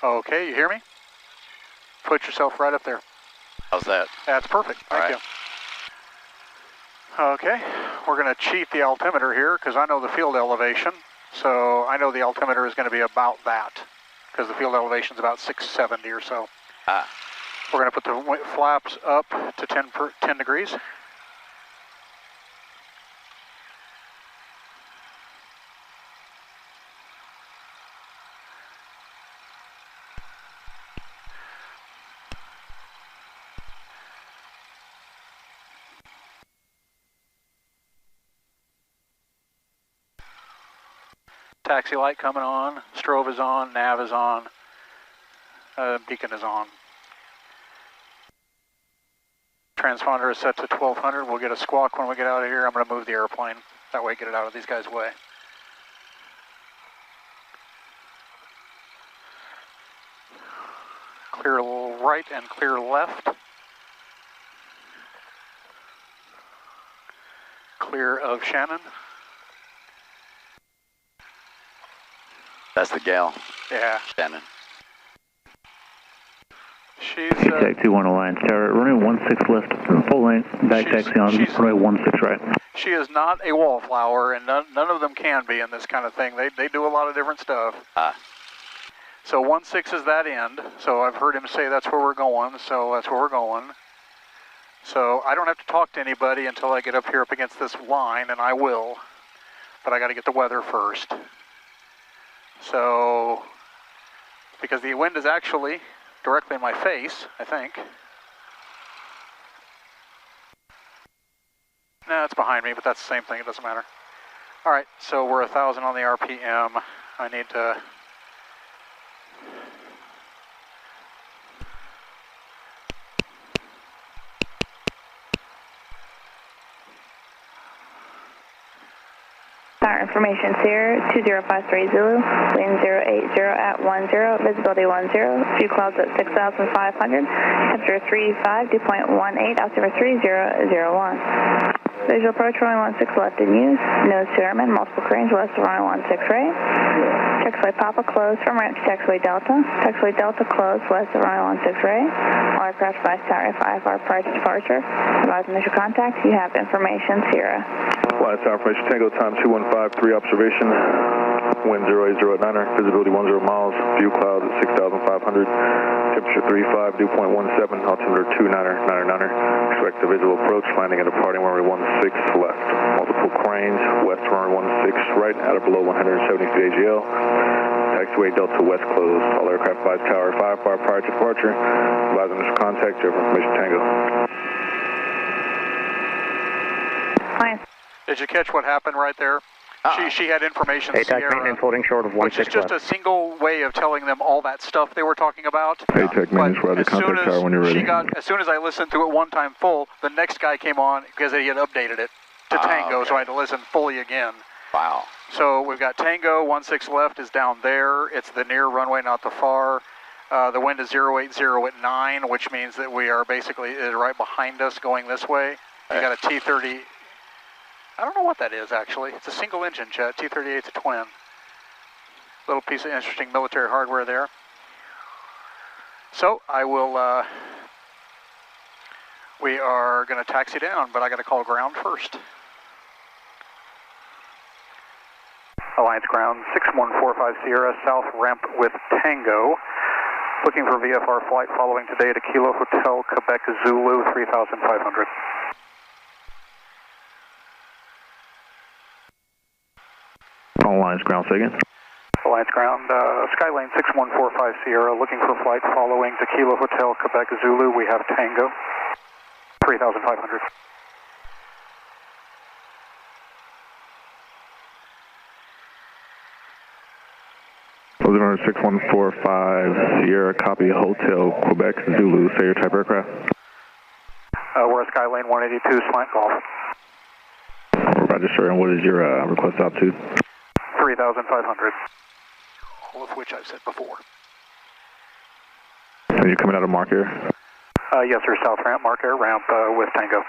Okay, you hear me? Put yourself right up there. How's that? That's perfect. Thank you. Okay, we're going to cheat the altimeter here because I know the field elevation. So I know the altimeter is going to be about that because the field elevation is about 670 or so. We're going to put the flaps up to 10 degrees. Taxi light coming on, strobe is on, nav is on, beacon is on. Transponder is set to 1200. We'll get a squawk when we get out of here. I'm going to move the airplane. That way get it out of these guys' way. Clear right and clear left. Clear of Shannon. That's the gal. Yeah. Shannon. She's Tech 21 Alliance Tower, runway 16 left, full length, back taxi on runway 16 right. She is not a wallflower, and none of them can be in this kind of thing. They do a lot of different stuff. So 16 is that end, so I've heard him say that's where we're going, so that's where we're going. So I don't have to talk to anybody until I get up here up against this line, and I will, but I got to get the weather first. So, because the wind is actually directly in my face, I think. No, it's behind me, but that's the same thing, it doesn't matter. All right, so we're 1,000 on the RPM. I need to... Information Sierra 2053 Zulu, wind 080 at 10, visibility 10, few clouds at 6,500, temperature 35, dew point 18, altimeter 3001. Visual approach runway 16 left in use, nose to airman, multiple cranes west of runway 16 right. Taxiway Papa closed from ramp to taxiway Delta. Taxiway Delta closed west of runway 16 right. All aircraft flies Tower 5 hour prior to departure. Advise initial contact. You have information Sierra. Flight Tower Information Tango time 2153 observation. Wind 080 at 9er, visibility 10 miles, view clouds at 6,500, temperature 35, dew point 17, altimeter 29er. Expect the visual approach, landing and departing runway 16 left. Multiple cranes, west runway 16 right, out of below 170 feet AGL. Taxiway Delta West closed. All aircraft flies Tower 5 bar prior to departure. Advise initial contact, you have information Tango. Fine. Did you catch what happened right there? She had information Sierra, maintenance holding short of 16 which is just a single way of telling them all that stuff they were talking about. Tech maintenance, we're at the contact tower when you're ready. As soon as I listened to it one time full, the next guy came on because he had updated it to Tango, so I had to listen fully again. Wow. So we've got Tango, 16 left is down there. It's the near runway, not the far. The wind is 080 at 9, which means that we are basically right behind us going this way. You got a T-30. I don't know what that is, actually. It's a single engine jet, T-38's a twin. Little piece of interesting military hardware there. So I will, we are going to taxi down, but I got to call ground first. Alliance ground, 6145 Sierra, south ramp with Tango. Looking for VFR flight following today to Kilo Hotel, Quebec, Zulu, 3,500. Alliance ground, second. Alliance ground, Skylane 6145 Sierra, looking for flight following to Kilo Hotel, Quebec, Zulu. We have Tango, 3,500. Lieutenant 6145 Sierra, copy Hotel, Quebec, Zulu. Say your type aircraft. We're at Skylane 182, slant golf. Roger, sir. And what is your request altitude? 3,500. All of which I've said before. And you're coming out of Mark Air? Yes, sir. South ramp, Mark Air ramp with Tango.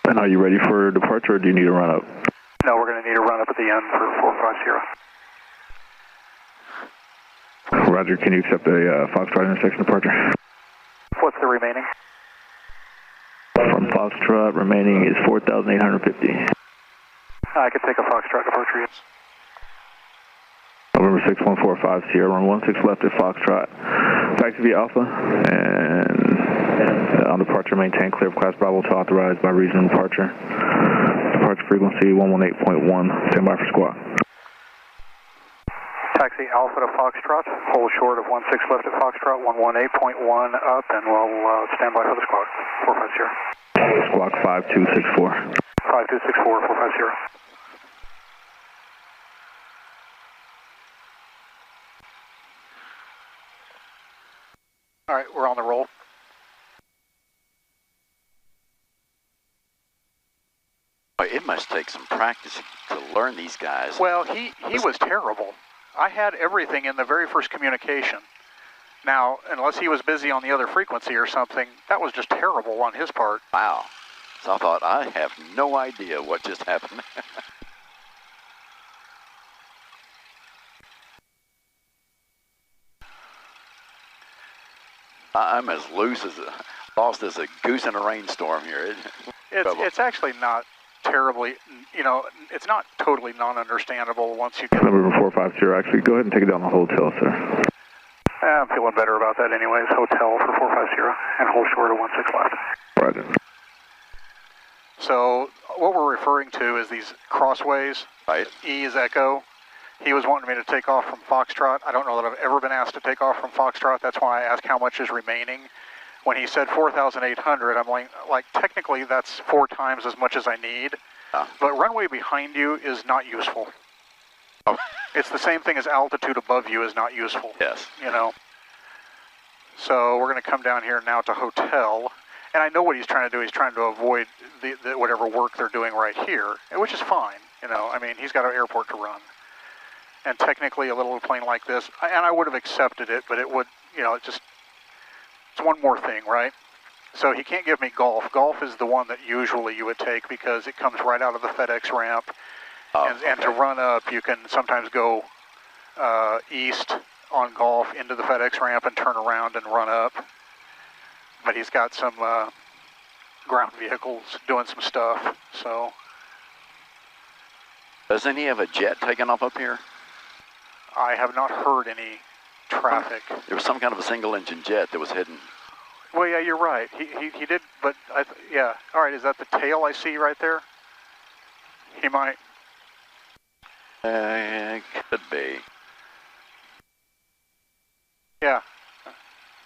And are you ready for departure, or do you need a run up? No, we're going to need a run up at the end for 450. Roger, can you accept a Foxtrot intersection departure? What's the remaining? From Foxtrot, remaining is 4,850. I could take a Foxtrot departure, yes. November 6145 Sierra, run 16 left at Foxtrot. Taxi via Alpha, and on departure maintain clear of class Bravo to authorized by regional departure. Departure frequency 118.1, stand by for squawk. Taxi Alpha to Foxtrot, hold short of 16 left at Foxtrot, 118.1 up, and we'll stand by for the squawk, 450. Squawk 5264. 5264, 450. All right, we're on the roll. It must take some practice to learn these guys. Well, he was terrible. I had everything in the very first communication. Now, unless he was busy on the other frequency or something, that was just terrible on his part. Wow. So I thought, I have no idea what just happened. I'm as lost as a goose in a rainstorm here. It's actually not terribly, you know, it's not totally non-understandable once you get... November 450, actually, go ahead and take it down the hotel, sir. I'm feeling better about that anyways. Hotel for 450 and hold short of 16 left. Roger. So what we're referring to is these crossways. Right. E is echo. He was wanting me to take off from Foxtrot. I don't know that I've ever been asked to take off from Foxtrot. That's why I asked how much is remaining. When he said 4,800, I'm like technically that's 4 times as much as I need. But runway behind you is not useful. Oh. It's the same thing as altitude above you is not useful. Yes. You know. So we're going to come down here now to hotel. And I know what he's trying to do. He's trying to avoid the whatever work they're doing right here, which is fine. You know, I mean, he's got an airport to run. And technically a little plane like this, and I would have accepted it, but it would, you know, it's one more thing, right? So he can't give me golf. Golf is the one that usually you would take because it comes right out of the FedEx ramp. And to run up, you can sometimes go east on golf into the FedEx ramp and turn around and run up. But he's got some ground vehicles doing some stuff, so. Doesn't he have a jet taking off up here? I have not heard any traffic. There was some kind of a single-engine jet that was hidden. Well, yeah, you're right. He did, but yeah. All right, is that the tail I see right there? He might. Could be. Yeah,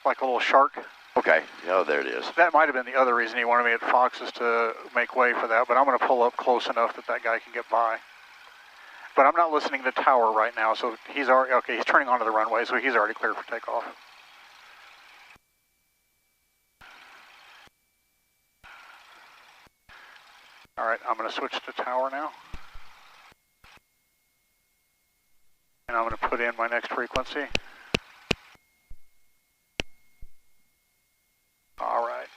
like a little shark. Okay. Oh, there it is. That might have been the other reason he wanted me at Fox is to make way for that. But I'm going to pull up close enough that guy can get by. But I'm not listening to the tower right now, so he's already, okay, he's turning onto the runway, so he's already cleared for takeoff. All right, I'm going to switch to tower now. And I'm going to put in my next frequency. All right.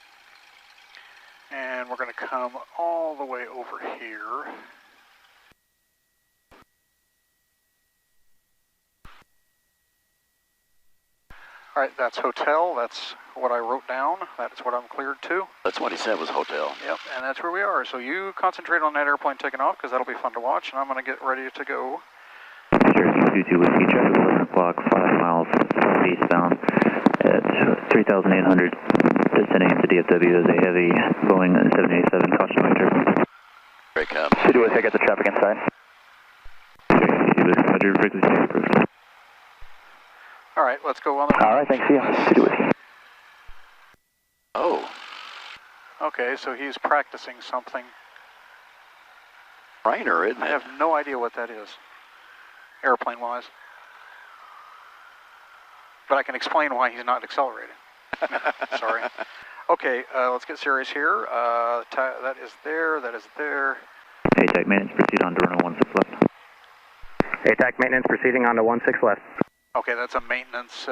And we're going to come all the way over here. All right, that's hotel. That's what I wrote down. That's what I'm cleared to. That's what he said was hotel. Yep, and that's where we are. So you concentrate on that airplane taking off because that'll be fun to watch, and I'm going to get ready to go. Cherokee 22 Whiskey, traffic 11 o'clock, 5 miles eastbound at 3,800, descending into DFW as a heavy Boeing 787 caution light turbine. Here it comes. City Whiskey, I got the traffic inside. Cherokee 22 Roger, frequency approved. All right, let's go on the... All right, thanks, see you. City Whiskey. Oh. Okay, so he's practicing something. Trainer, isn't it? I have no idea what that is, airplane-wise. But I can explain why he's not accelerating. Sorry. Okay, let's get serious here. That is there, that is there. ATAC maintenance, proceed on to runway 16 left. ATAC maintenance, proceeding on to 16 left. Okay, that's a maintenance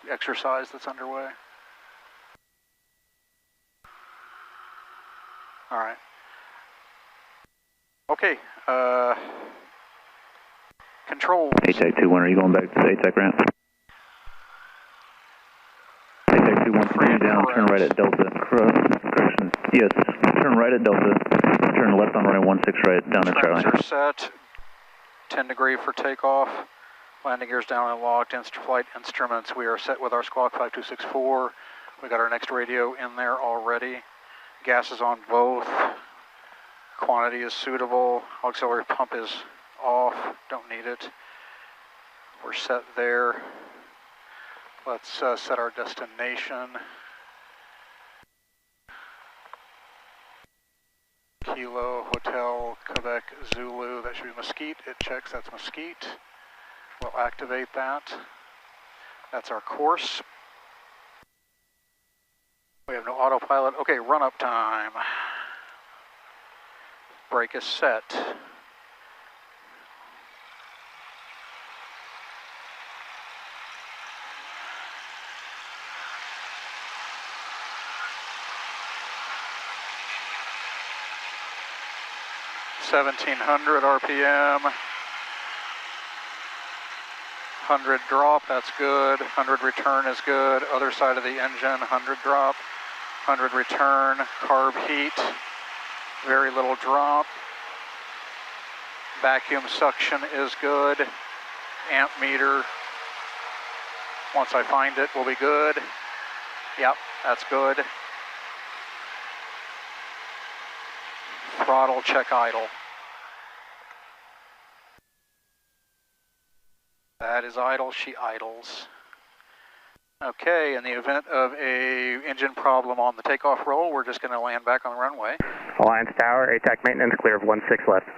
exercise that's underway. All right. Okay, control. ATAC 21, are you going back to the ATAC ramp? 213 down, turn right at Delta. Correction. Yes, turn right at Delta. Turn left on runway 16 right down to Charlie. Are set. 10 degree for takeoff. Landing gears down and locked. Flight instruments. We are set with our squawk 5264. We got our next radio in there already. Gas is on both. Quantity is suitable. Auxiliary pump is off. Don't need it. We're set there. Let's set our destination. Kilo, Hotel, Quebec, Zulu. That should be Mesquite. It checks that's Mesquite. We'll activate that. That's our course. We have no autopilot. Okay, run up time. Brake is set. $1,700 RPM. 100 drop, that's good. 100 return is good. Other side of the engine, 100 drop. 100 return, carb heat. Very little drop. Vacuum suction is good. Amp meter, once I find it, will be good. Yep, that's good. Throttle, check idle. That is idle, she idles. Okay, in the event of a engine problem on the takeoff roll, we're just going to land back on the runway. Alliance Tower, ATAC maintenance, clear of 16 left.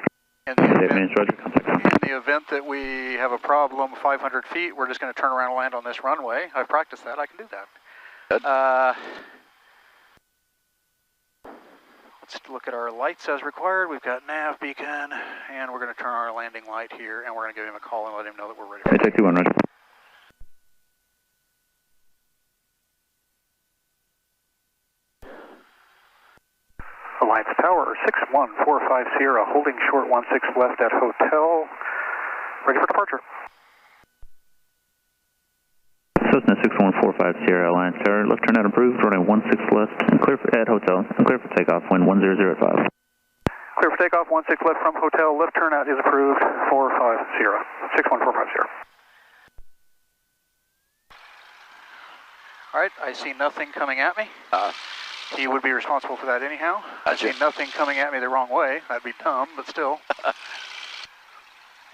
In the event that we have a problem 500 feet, we're just going to turn around and land on this runway. I've practiced that, I can do that. Good. Let's look at our lights as required. We've got nav beacon, and we're going to turn our landing light here, and we're going to give him a call and let him know that we're ready. ATAC 21, roger. Alliance Tower 61450, holding short 16 left at hotel. Ready for departure. Cessna 61450, Alliance Tower, left turn out approved, running 16 left, and clear for, at hotel, and clear for takeoff, wind 1005. Clear for takeoff, 16 left from hotel, left turnout is approved, 61450. All right, I see nothing coming at me. He would be responsible for that anyhow. I see nothing coming at me the wrong way. That'd be dumb, but still.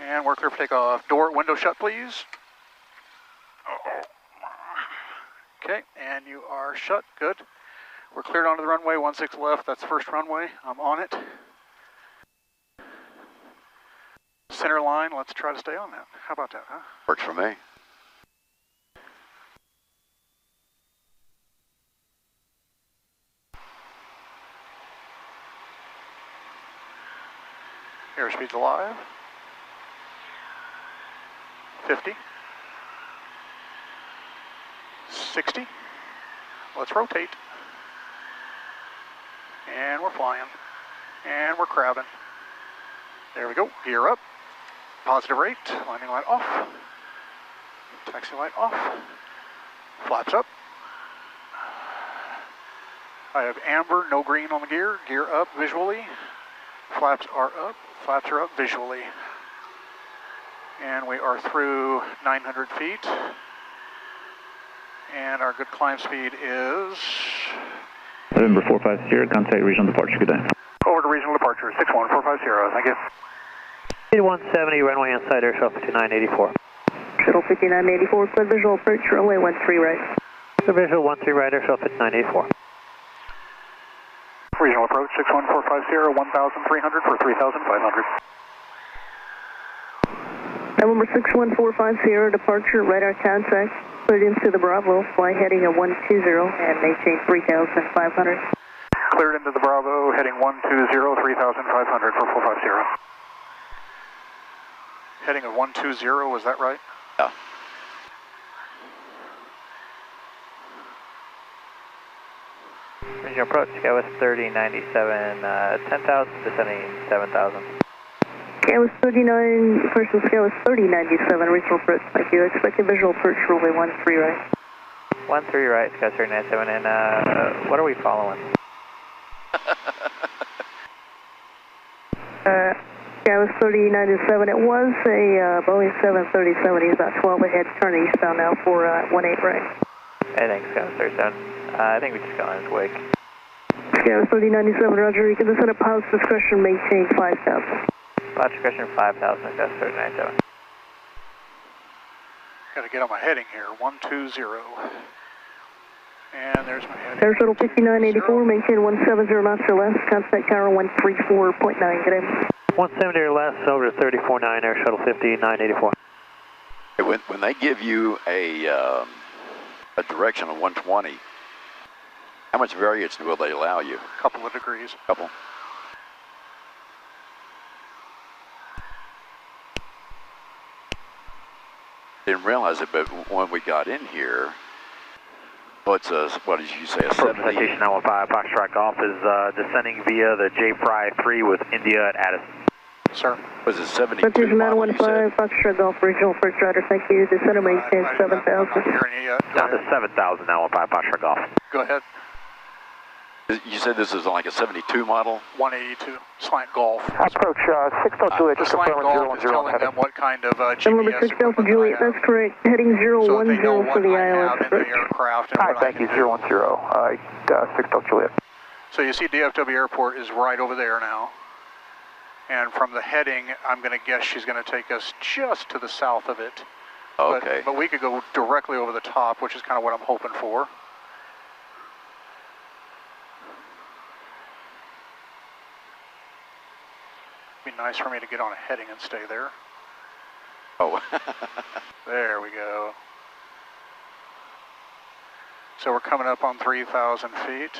And we're clear for takeoff. Window shut, please. Okay, and you are shut. Good. We're cleared onto the runway, 16 left. That's the first runway. I'm on it. Center line, let's try to stay on that. How about that, huh? Works for me. Airspeed's alive. 50. 60. Let's rotate. And we're flying. And we're crabbing. There we go. Gear up. Positive rate. Landing light off. Taxi light off. Flaps up. I have amber, no green on the gear. Gear up visually. Flaps are up. Flaps are up visually. And we are through 900 feet. And our good climb speed is... November 450, contact regional departure, good day. Over to regional departure, 61450, thank you. 8170, runway inside airshow 5984. Shuttle 5984, clear visual approach, runway 13 right. Clear visual 13 right, airshow 5984. Regional approach, 61450, 1,300 for 3,500. November 61450, departure, radar contact, cleared into the Bravo, fly heading at 120 and maintain 3,500. Cleared into the Bravo, heading 120, 3,500 for 450. Heading at 120, was that right? Yeah. Regional approach, Skywas 3097, 10,000 descending 7,000. Skywas 39, personal Skywas 3097, regional approach, thank you. Expected visual approach, runway 13 right. 13 right, Sky 397, and what are we following? Yeah, it was 3097. It was a Boeing 737. He's about 12 ahead, turning eastbound now for 18 right. I think Sky 37. I think we just got on his wake. Sky 3097, roger. You can descend at pilot's discretion, maintain 5,000. Pilot's discretion 5,000, Sky 3097. Got to get on my heading here. 120. And there's my heading. Air Shuttle 5984, maintain 170 knots or less. Contact tower 134.9. Good day. 170 or less, over to 34.9, Air Shuttle 5984. When they give you a direction of 120, how much variance will they allow you? A couple of degrees. Couple. Didn't realize it, but when we got in here, what did you say, a 70? Citation 915 Foxtrot Golf is descending via the J. Fry 3 with India at Addison. Sir. Was it 72? Citation 915 Foxtrot Golf, regional first rider, thank you. Descend and maintain 7,000. Down to 7,000 now on 5 Foxtrot Golf. Go ahead. You said this is like a 72 model? 182, slant golf. Approach 6 Delta Juliet, The just slant confirming golf is 010 telling them what kind of Number GPS 6 Delta Juliet, that's correct. Heading 010 so they know for what the I ILS. have in the aircraft and Hi, what thank I you, can do. 010, 6 Delta Juliet. So you see DFW Airport is right over there now. And from the heading, I'm going to guess she's going to take us just to the south of it. Okay. But we could go directly over the top, which is kind of what I'm hoping for. It'd be nice for me to get on a heading and stay there. Oh. There we go. So we're coming up on 3,000 feet.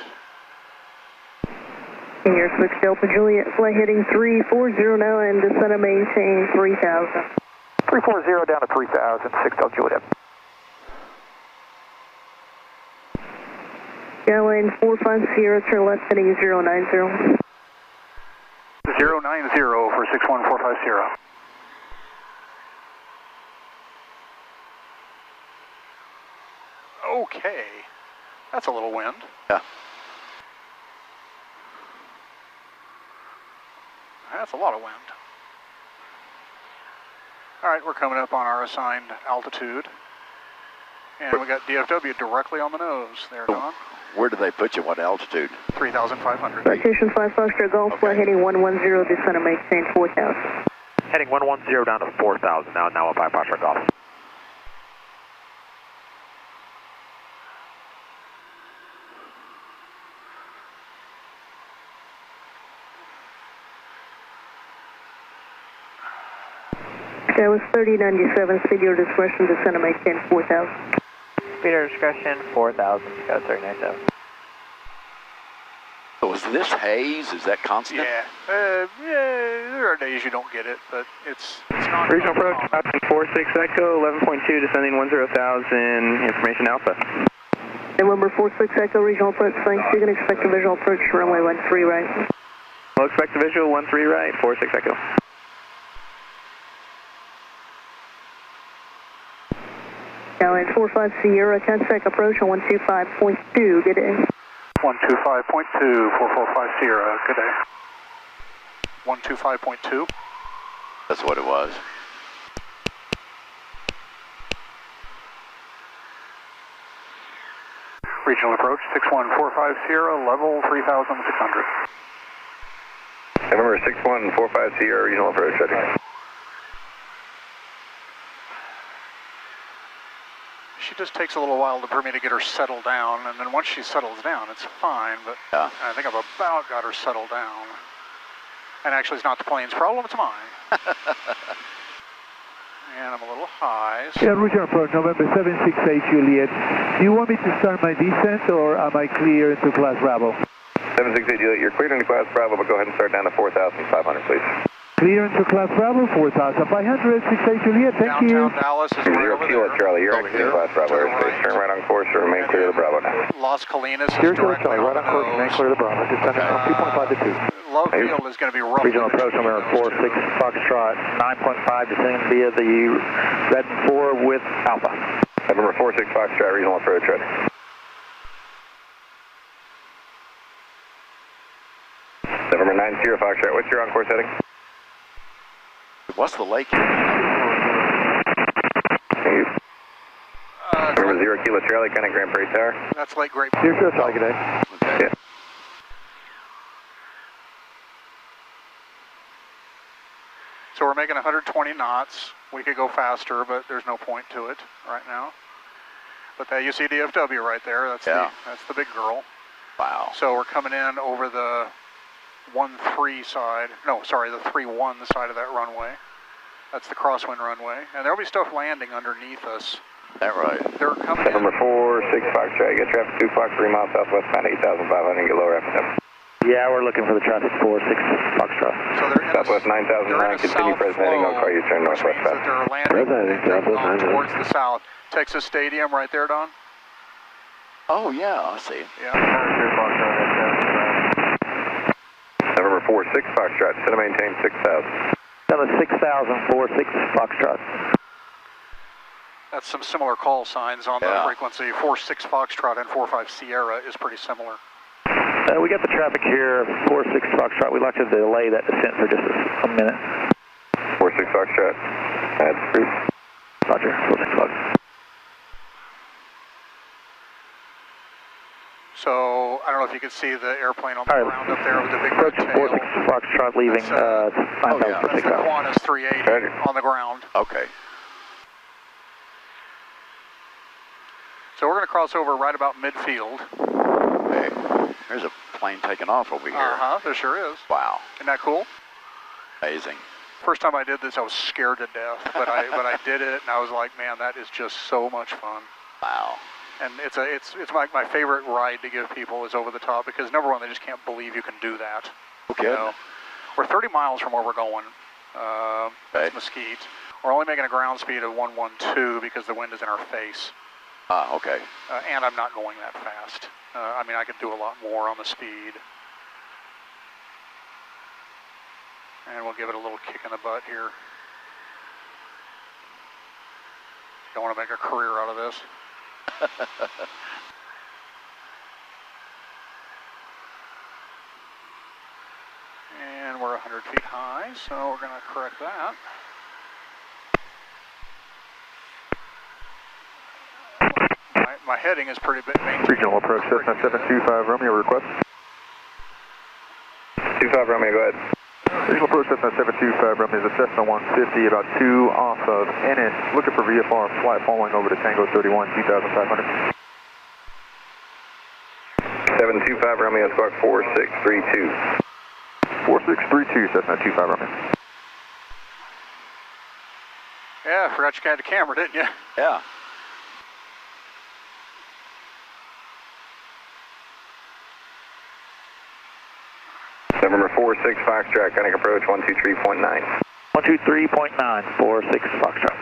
Here, 6 Delta Juliet, flight heading 340 now and descend and maintain 3,000. 340 down to 3,000, 6 Delta Juliet. Airline 45 Sierra, turn left heading 090. 090 for 61450. Okay, that's a little wind. Yeah. That's a lot of wind. All right, we're coming up on our assigned altitude. And we got DFW directly on the nose. There, Don. Where do they put you? What altitude? 3,500. Citation 5 Foxtrot Golf, flight heading 110, descend and maintain 4,000. Heading 110 down to 4,000 now on 5 Foxtrot Golf. That was 3097, speed your discretion, descend and maintain 4,000. Speed of discretion 4,000, Sky 3097. So is this haze? Is that constant? Yeah. Yeah, there are days you don't get it, but it's not. Regional approach, 46 Echo, 11.2, descending 10,000, information Alpha. November 46 Echo, regional approach, thanks. You can expect a visual approach to runway 13 right. We'll expect a visual 13 right, 46 Echo. Airline 45 Sierra, contact approach on 125.2, good day. 125.2, 445 Sierra, good day. 125.2. That's what it was. Regional approach, 6145 Sierra, level 3,600. November 6145 Sierra, regional approach, ready. She just takes a little while for me to get her settled down, and then once she settles down, it's fine, but Yeah. I think I've about got her settled down. And actually, it's not the plane's problem, it's mine. And I'm a little high. So Yeah, regional approach, November 768 Juliet. Do you want me to start my descent, or am I clear into class Bravo? 768 Juliet, you're cleared into class Bravo, but go ahead and start down to 4,500, please. Clear into class Bravo, 4,500, 68 Juliet, thank you. downtown Dallas is right 0 over Kilo there. Charlie, you're Over exiting here. class Bravo To the airspace. right. Turn right on course to remain And clear of the then Bravo now. Las Colinas is 0 Kilo directly Charlie, on right the on course, remain nose. clear of the Bravo. Descending from 2.5 to 2. Love Field is going to be rough. Regional approach number 46 Foxtrot, 9.5, descending via the Red 4 with Alpha. November 46 Foxtrot, regional approach ready. November 90 Foxtrot, what's your on-course heading? What's the lake? November 0 Kilo Charlie, kind of Grand Prairie Tower. That's Lake Great. You're good, Charlie, good day. Okay. Yeah. So we're making 120 knots. We could go faster, but there's no point to it right now. But that, you see DFW right there. That's that's the big girl. Wow. So we're coming in over the 1-3 side. No, sorry, the 3-1 side of that runway. That's the crosswind runway, and there'll be stuff landing underneath us. That right. They're coming November in. 46 Foxtrot, get traffic 2 Fox 3 miles southwest, pound 8,500, get lower FNM. Yeah, we're looking for the traffic 46 Foxtrot. So they're in Southwest 9009, continue present heading on car U-turn northwest that south. they're landing towards the south. Texas Stadium right there, Don? Oh, yeah, I see. Yeah. November 46 Foxtrot, center maintain 6,000. Number 6046 Foxtrot. That's some similar call signs on the frequency. 46 Foxtrot and 45 Sierra is pretty similar. We got the traffic here, 46 Foxtrot. We'd like to delay that descent for just a minute. 46 Foxtrot, that's approved. Roger, 46 Foxtrot. So, I don't know if you can see the airplane on the ground up there with the big red tail. 46 Foxtrot leaving 9,000 That's the Qantas 380 on the ground. Okay. So we're going to cross over right about midfield. Hey, there's a plane taking off over here. There sure is. Wow. Isn't that cool? Amazing. First time I did this, I was scared to death, but I did it, and I was like, man, that is just so much fun. Wow. And it's my favorite ride to give people is over the top, because number one, they just can't believe you can do that. Okay. You know? We're 30 miles from where we're going. That's Mesquite. We're only making a ground speed of 112 because the wind is in our face. Okay. And I'm not going that fast. I mean, I could do a lot more on the speed. And we'll give it a little kick in the butt here. Don't want to make a career out of this. And we're 100 feet high, so we're going to correct that. My heading is pretty big. Regional approach, Cessna 725, Romeo, request. 25 Romeo, go ahead. Regional approach, Cessna 725, Romeo, is a Cessna 150, about 2 off of Ennis, looking for VFR flight following over to Tango 31, 2,500. 725 Romeo, squawk 4632. 4632, Cessna 25 Romeo. Yeah, I forgot you had the camera, didn't you? Yeah. November 46 Foxtrot, conic approach 123.9. 123.9, 46 Foxtrot.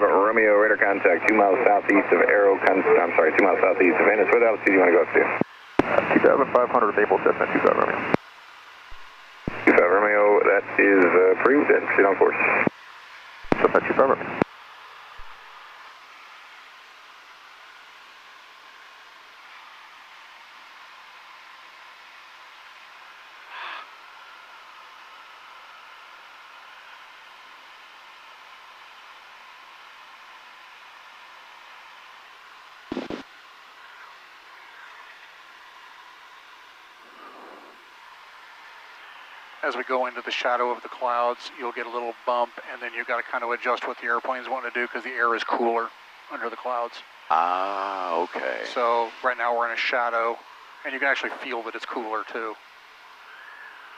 Romeo, radar contact 2 miles southeast of 2 miles southeast of Ennis. What altitude do you want to go up to? 2,500 Maple, Cessna 25 Romeo. 25 Romeo, that is approved and proceed on course. Cessna 25 Romeo. As we go into the shadow of the clouds, you'll get a little bump, and then you've got to kind of adjust what the airplane's wanting to do because the air is cooler under the clouds. Ah, okay. So right now we're in a shadow, and you can actually feel that it's cooler too.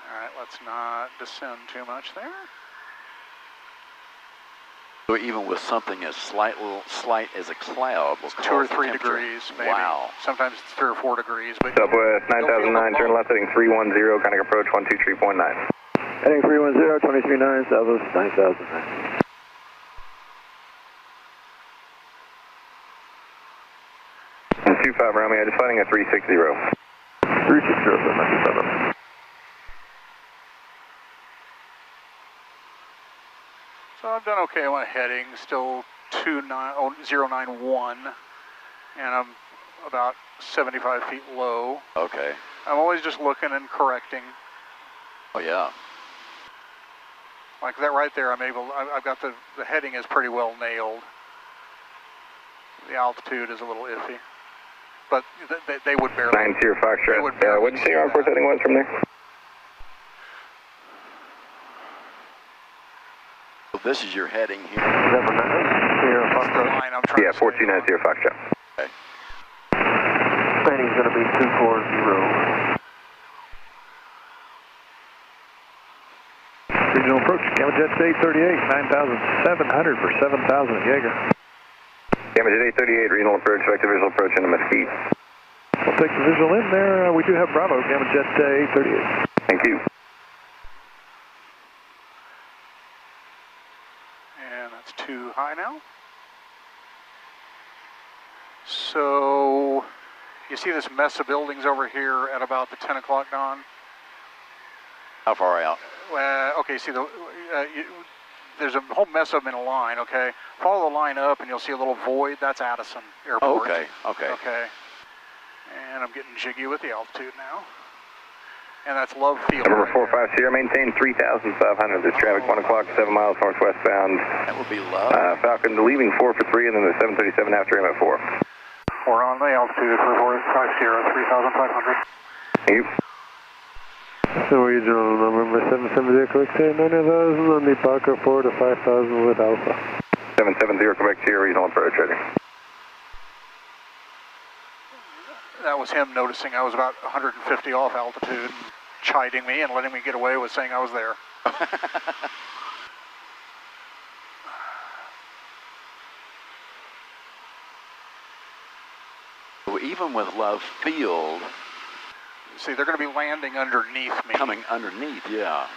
All right, let's not descend too much there. So even with something as slight as a cloud will cause 2 or 3 temperature. degrees, maybe. Wow. Sometimes it's 3 or 4 degrees. But Southwest 9009, turn left heading 310, conic approach 123.9. Heading 310, 239, Southwest 9009. 35 Romeo, just finding a 360. 360, So I've done okay on my heading, still 091, and I'm about 75 feet low. Okay. I'm always just looking and correcting. Oh, yeah. Like that right there, I've got the heading is pretty well nailed. The altitude is a little iffy. But they would barely. 90 Foxtrot. What did you say your on-course heading was from there? So this is your heading here. That's the line I'm trying to 4290 Foxtrot. Okay. Landing's going to be 240. Regional approach, Gamma Jet 838, 9,700 for 7,000 at Jaeger. Gamma Jet 838, regional approach, effective visual approach into Mesquite. We'll take the visual in there. We do have Bravo, Gamma Jet 838. Thank you. And that's too high now. So, you see this mess of buildings over here at about the 10 o'clock dawn? How far out? Okay, see, there's a whole mess of them in a line, okay? Follow the line up and you'll see a little void. That's Addison Airport. Oh, okay, okay. Okay. And I'm getting jiggy with the altitude now. And that's Love Field. Number 45 Sierra, maintain 3,500. There's traffic 1 o'clock, 7 miles northwestbound. That would be Love. Falcon leaving 4 for 3, and then the 737 after him at 4. We're on the altitude for 45 Sierra, 3,500. Thank you. So regional November 770 Quebec 9,000 on the Parker 4 to 5,000 with Alpha. 770 Quebec Sierra, regional approach ready. That was him noticing I was about 150 off altitude, chiding me and letting me get away with saying I was there. So even with Love Field, see, they're going to be landing underneath me. Coming underneath, yeah.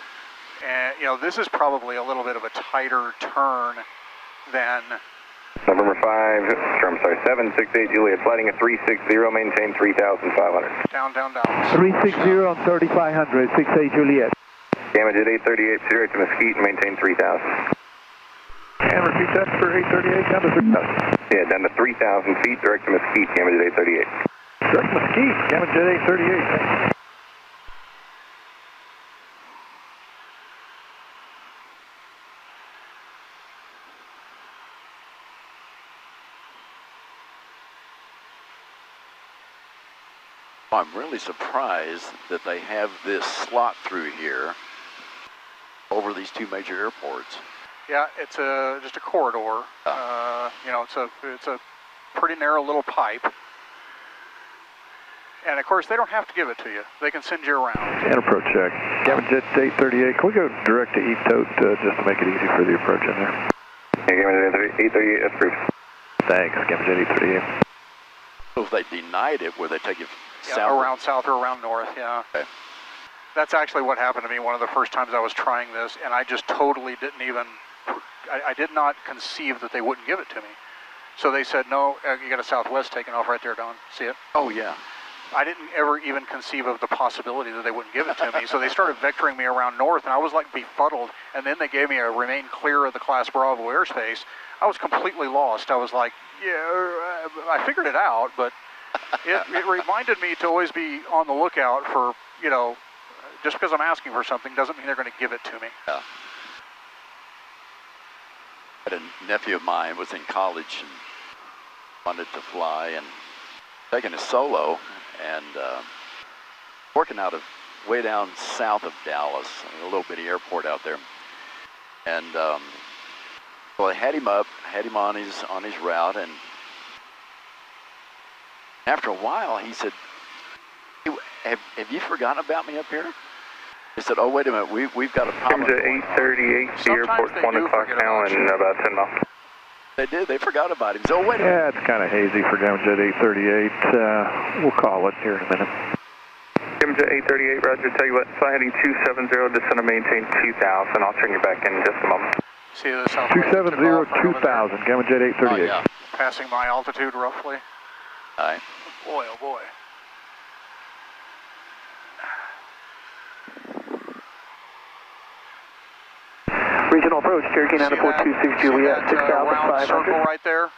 And, you know, this is probably a little bit of a tighter turn than... November 5, 768 Juliet, flighting at 360, maintain 3,500. Down, down, down. 360 on 3,500, 68 Juliet. Gamma Jet 838, direct to Mesquite, maintain 3,000. And repeat that for 838, down to 3,000. Yeah, down to 3,000 feet, direct to Mesquite, Gamma Jet 838. Direct Mesquite, Gamma Jet 838. I'm really surprised that they have this slot through here over these two major airports. Yeah, it's just a corridor. You know, it's a pretty narrow little pipe. And of course, they don't have to give it to you. They can send you around. And approach check. Gamma Jet 838. Can we go direct to ETOT just to make it easy for the approach in there? Yeah, Gamma Jet 838, that's approved. Thanks, Gamma Jet 838. So if they denied it, would they take you south? Around south or around north, yeah. Okay. That's actually what happened to me one of the first times I was trying this, and I just totally didn't even, I did not conceive that they wouldn't give it to me. So they said, no, you got a Southwest taking off right there, Don. See it? Oh, yeah. I didn't ever even conceive of the possibility that they wouldn't give it to me. So they started vectoring me around north, and I was like befuddled. And then they gave me a remain clear of the Class Bravo airspace. I was completely lost. I was like, yeah, I figured it out, but it reminded me to always be on the lookout for, you know, just because I'm asking for something doesn't mean they're going to give it to me. Yeah. I had a nephew of mine was in college and wanted to fly and taking a solo and working out of way down south of Dallas, a little bitty airport out there. And well, I had him up, had him on his route, and after a while he said, have you forgotten about me up here? He said, oh, wait a minute, we've got a problem. Gamma Jet 838, the airport's 1 o'clock now in about 10 miles. They did, they forgot about him. So wait a minute. Yeah, it's kind of hazy for Gamma Jet 838. We'll call it here in a minute. Gamma Jet 838, roger, tell you what, fly heading 270, descend to maintain 2,000. I'll turn you back in just a moment. See the Southwest 270, 2,000, Gamma Jet 838. Oh, yeah. Passing my altitude roughly. All right. Boy, oh boy. Regional approach, Cherokee 9426 Juliet, 6,500. Round circle right there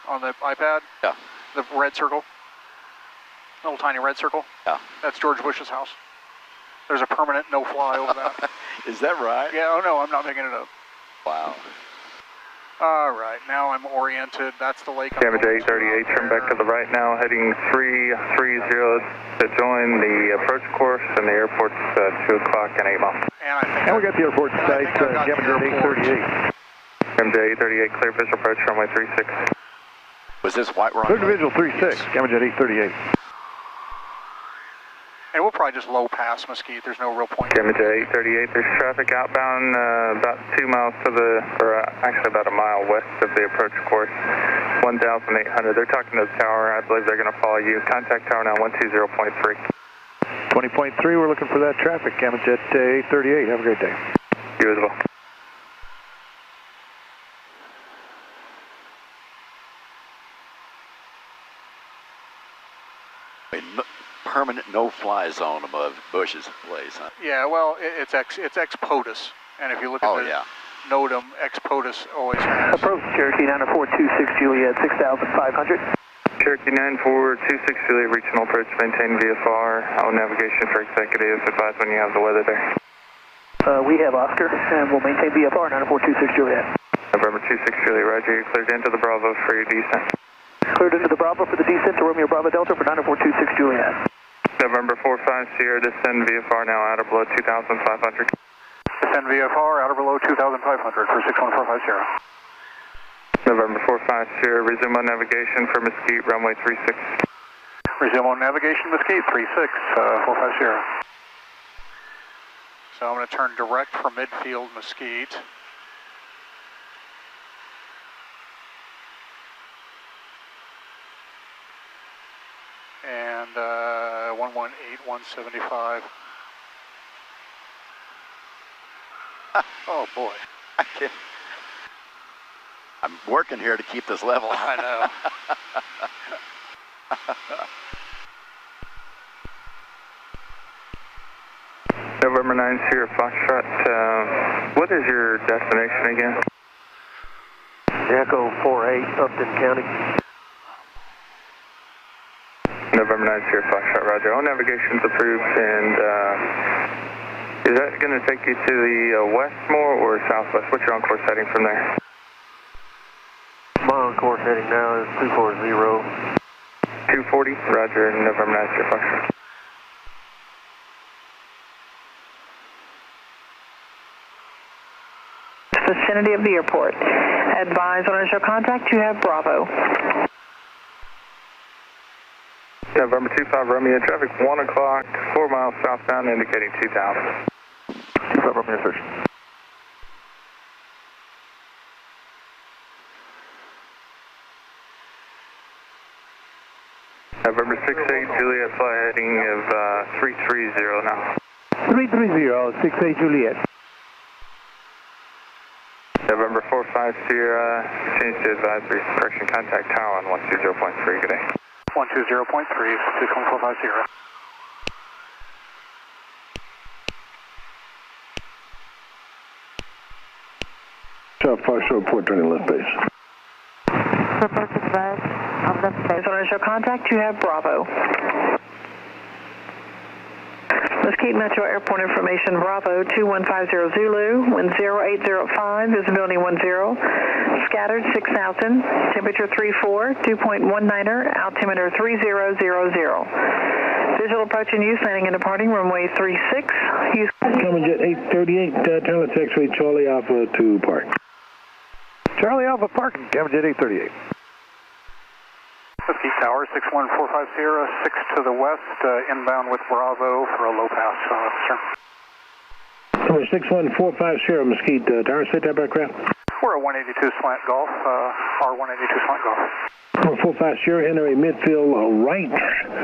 on the iPad? Yeah. The red circle? Little tiny red circle? Yeah. That's George Bush's house. There's a permanent no-fly over that. Is that right? Yeah, oh no, I'm not making it up. Wow. All right, now I'm oriented. That's the lake. Damage 838, turn back to the right now, heading 330 to join the approach course, and the airport's 2 o'clock and 8 miles. And we got the airport site, Gamma 838. Damage 838, clear visual approach, runway 36. Was this white runway? Clear to visual 36, Gamma 838. And we'll probably just low pass Mesquite. There's no real point. Damage 838, there's traffic outbound about 2 miles to the, or actually about a mile west of the approach course, 1,800. They're talking to the tower. I believe they're going to follow you. Contact tower now 120.3. 20.3, we're looking for that traffic, Gamma 838. Have a great day. You as well. Permanent no-fly zone above Bush's place, huh? Yeah, well, it's ex-POTUS, and if you look at the NOTAM, ex-POTUS always has. Approach Cherokee 9426 Juliet, 6,500. Cherokee 9426 Juliet, regional approach, maintain VFR, on navigation for executives, advise when you have the weather there. We have Oscar, and we'll maintain VFR 9426 Juliet. November 26 Juliet, roger, you're cleared into the Bravo for your descent. Cleared into the Bravo for the descent to Romeo Bravo Delta for 9426 Juliet. November 45 Sierra, descend VFR now out or below 2,500. Descend VFR out or below 2,500 for 61450. November 45 Sierra, resume on navigation for Mesquite, runway 36. Resume on navigation, Mesquite, 36450. So I'm going to turn direct for midfield Mesquite. And 118-175. Oh boy. I'm working here to keep this level. I know. November 9 Sierra Foxtrot, what is your destination again? Echo 48, Upton County. November 9 Sierra Foxtrot, roger. All navigation's approved, and is that going to take you to the west more or southwest? What's your on-course heading from there? My on-course heading now is 240. 240, roger, November 9 Sierra Foxtrot. Vicinity of the airport. Advise on initial contact, you have Bravo. November 25 Romeo, traffic 1 o'clock, 4 miles southbound, indicating 2,000. 25 Romeo, search. November 68 Juliet, fly heading of 330 now. 330, 68 Juliet. November 45 Sierra, change to advisory, correction, contact tower on 120.3, good day. 120.3, 61450. South Foxtrot, report turning left base. Advise on initial contact, you have Bravo. Mesquite Metro Airport information, Bravo 2150 Zulu, wind 0805, visibility 10, scattered 6,000, temperature 34, 2.19er, altimeter 3000. Visual approach in use, landing and departing, runway 36. Use Coming jet 838, turn left X-ray Charlie Alpha to park. Charlie Alpha parking, Gamma 838. Mesquite Tower, 61450 Sierra, 6 to the west, inbound with Bravo for a low pass, officer. Number 6145 Sierra, Mesquite, tower, set type aircraft. We're a 182 slant Golf, R182 slant Golf. Number 45 Sierra, enter a midfield right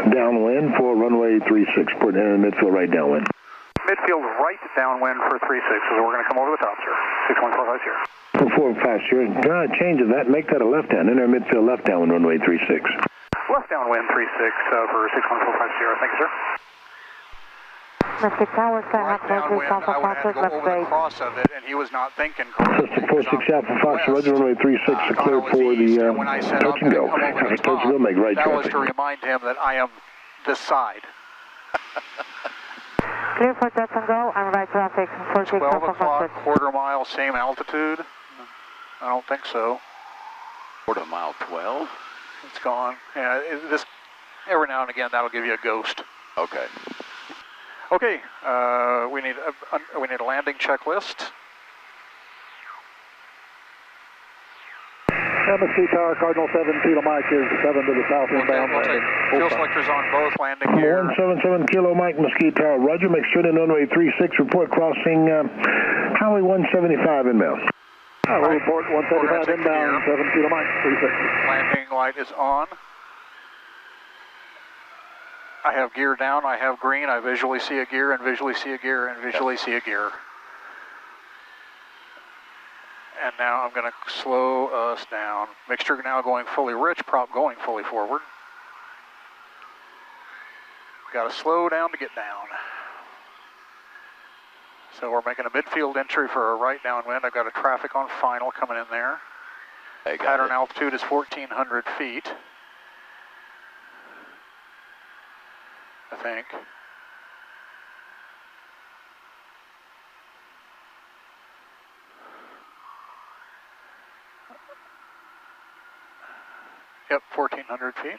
downwind for runway 36, port enter midfield right downwind. Midfield right downwind for 36, so we're going to come over the top, sir. 6145 Sierra. 45 Sierra, change of that, make that a left hand, enter midfield left downwind, runway 36. Left downwind 36 for 61450. Thank you, sir. Mesquite Tower, Right downwind, I would have to go over the cross of it, and he was not thinking correctly. System 46 Alpha Fox, Roger, runway 36, clear for the touch and go. Traffic touch and go, make right that traffic. was to remind him that I am this side. Clear for touch and go, and right traffic. 46 12 Alpha o'clock, Fox. quarter mile, same altitude? I don't think so. Quarter mile 12? It's gone. Yeah, this every now and again that'll give you a ghost. Okay. Okay, we need a landing checklist. Mesquite Tower, Cardinal 7, Kilo Mike is 7 to the south inbound. We'll take fuel selectors on both landing gear. 177 Kilo Mike, Mesquite Tower, Roger, make sure to runway 36, report crossing Highway 175 inbound. We'll report 175 inbound, 7 Kilo Mike, 36. Landing light is on. I have gear down, I have green, I visually see a gear and visually see a gear and visually see a gear. And now I'm going to slow us down. Mixture now going fully rich, prop going fully forward. Got to slow down to get down. So we're making a midfield entry for a right downwind. I've got a traffic on final coming in there. Pattern altitude is 1,400 feet. I think. Yep, 1,400 feet.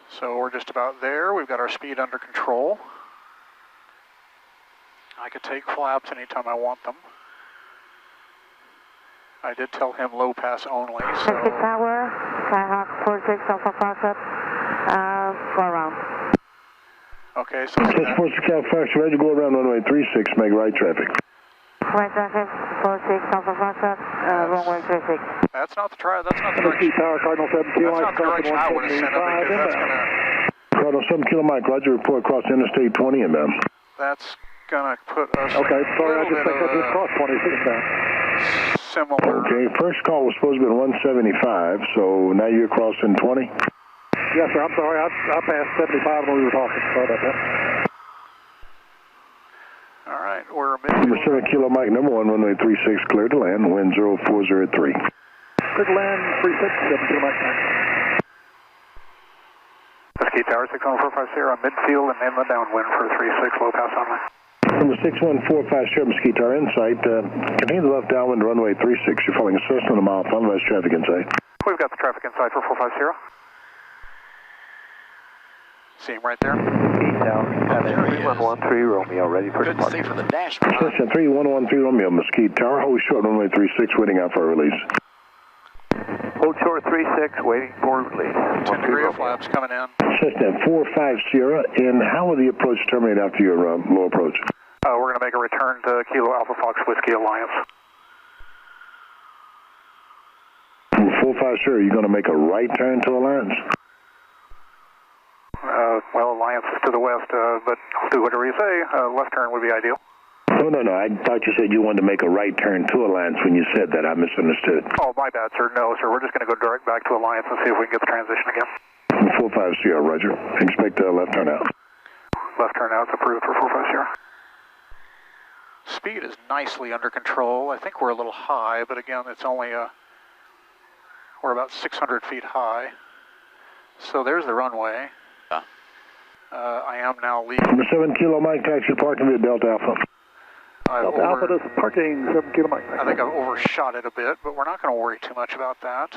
So we're just about there. We've got our speed under control. I could take flaps anytime I want them. I did tell him low pass only, so... Mesquite Tower, Skyhawk 46 Alpha Foxtrot, go around. Okay, so... 46 Alpha Fox, ready to go around runway 36, make right traffic. Right traffic, 46 Alpha Foxtrot, runway 36. That's not the direction. Tower, Cardinal 7 Kilo That's not the direction I would have sent him, because that's going to... Cardinal 7 Kilo Mike, Roger, report across Interstate 20 inbound. That's going to put us okay, sorry, I just think I just crossed 26 now. Similar. Okay, first call was supposed to be at 175, so now you're crossing 20? Yes, sir, I'm sorry, I passed 75 when we were talking. Sorry about that. All right, we're Number 7 Kilo Mike, number 1, runway 36, clear to land, wind 0403. Clear to land, 36, 7 Kilo Mike. Mesquite Tower, 61450 on midfield and in the downwind for 36, low pass only. Number 61450, Mesquite Tower, insight, continue the left downwind, runway 36, you're following a system a mile, finalize traffic insight. We've got the traffic inside for 450. See him right there? Tower, 3113 Romeo, ready for departure. Good to see from the dashboard. System 3113 Romeo, Mesquite Tower, hold short, runway 36, waiting out for a release. Hold short 36, waiting for release. 10 degree of flaps coming in. System 45 Sierra, and how will the approach terminate after your low approach? We're going to make a return to Kilo Alpha Fox Whiskey Alliance. 45 Sierra, you're going to make a right turn to Alliance? Well, Alliance is to the west, but I'll do whatever you say. Left turn would be ideal. No, I thought you said you wanted to make a right turn to Alliance when you said that. I misunderstood. Oh, my bad, sir. No, sir. We're just going to go direct back to Alliance and see if we can get the transition again. 45 Sierra, Roger. Expect a left turn out. Left turn out is approved for 45 Sierra. Speed is nicely under control. I think we're a little high, but again, it's only we're about 600 feet high. So there's the runway. I am now leaving. Number 7 Kilo Mike, taxi parking via Delta Alpha. Delta Alpha, this is parking, 7 Kilo Mike. I think I've overshot it a bit, but we're not going to worry too much about that.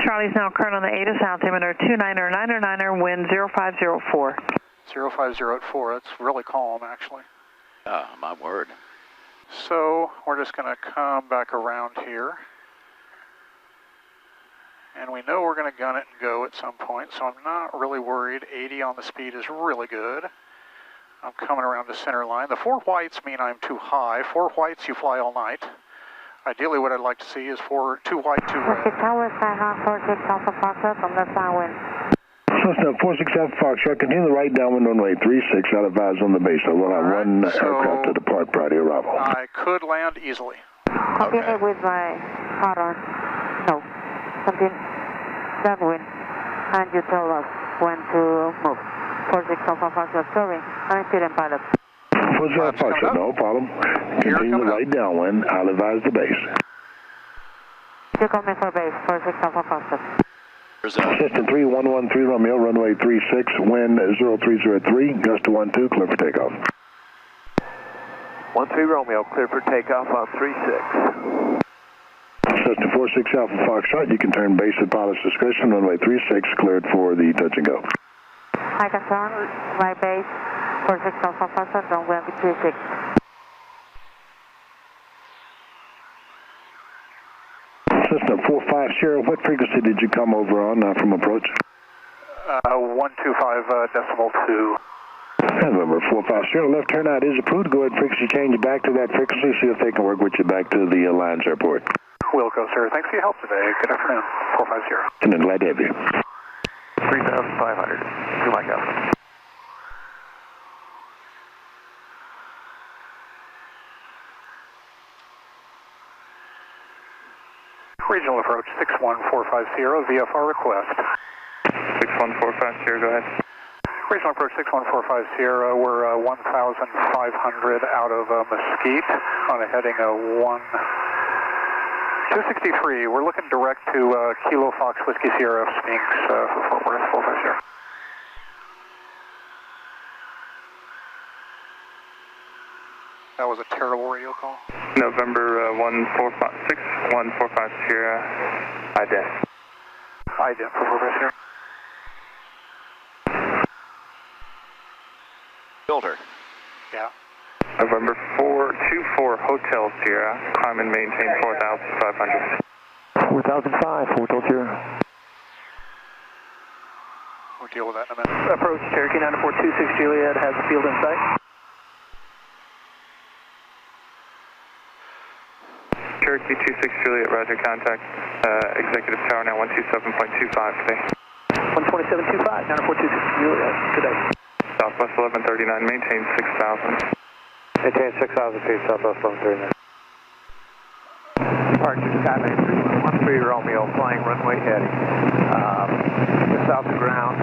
Charlie's now current on the ATIS altimeter 299er, wind 0504. 0504, it's really calm actually. My word. So we're just going to come back around here. And we know we're going to gun it and go at some point, so I'm not really worried. 80 on the speed is really good. I'm coming around the center line. The 4 whites mean I'm too high. 4 whites, you fly all night. Ideally, what I'd like to see is 2 white, 2 red. Mesquite Tower, Skyhawk 46 Alpha Foxtrot on left downwind. System 46 Alpha Foxtrot, continue the right downwind runway 36, out of advise on the base. I will have one aircraft to depart prior to arrival. I could land easily. Continue with my hot on. No. Continue. downwind, and you tell us when to move. 46 Alpha Foxtrot, sorry, I'm student pilot. 47 Foxtrot, no problem. Continue the right downwind, I'll advise the base. You call me for base, 46 Alpha Foxtrot. System 3113 Romeo, runway 36, wind 0303, gust to 12, clear for takeoff. 13 Romeo, clear for takeoff on 36. System 46 Alpha Foxtrot, you can turn base at pilot's discretion, runway 36, cleared for the touch and go. I can turn my base, 46 Alpha Foxtrot, runway 36. System 45 Sierra, what frequency did you come over on from approach? 125.2. November 45 Sierra, left turn out is approved. Go ahead and frequency change back to that frequency, see if they can work with you back to the Alliance Airport. Wilco, sir. Thanks for your help today. Good afternoon. 450. And then glad to have you. 3,500. To my captain. Regional approach 61450, VFR request. 61450, go ahead. Regional approach 61450, we're 1,500 out of Mesquite on a heading of 263. We're looking direct to Kilo Fox Whiskey Sierra Spinks for Fort Worth 450. That was a terrible radio call. November 145 Sierra, IDEF. IDEF for 450. Filter. Yeah. November 424 Hotel Sierra, climb and maintain 4,500. 4,005, Hotel Sierra. We'll deal with that in a minute. Approach Cherokee 9426 Juliet has a field in sight. Cherokee 26 Juliet, roger, contact executive tower now 127.25 today. 127.25, 9426 Juliet today. Southwest 1139, maintain 6,000. Maintain 6,000 feet, Southwest 1139. Departure Skylane 313 Romeo, flying runway heading. South of ground,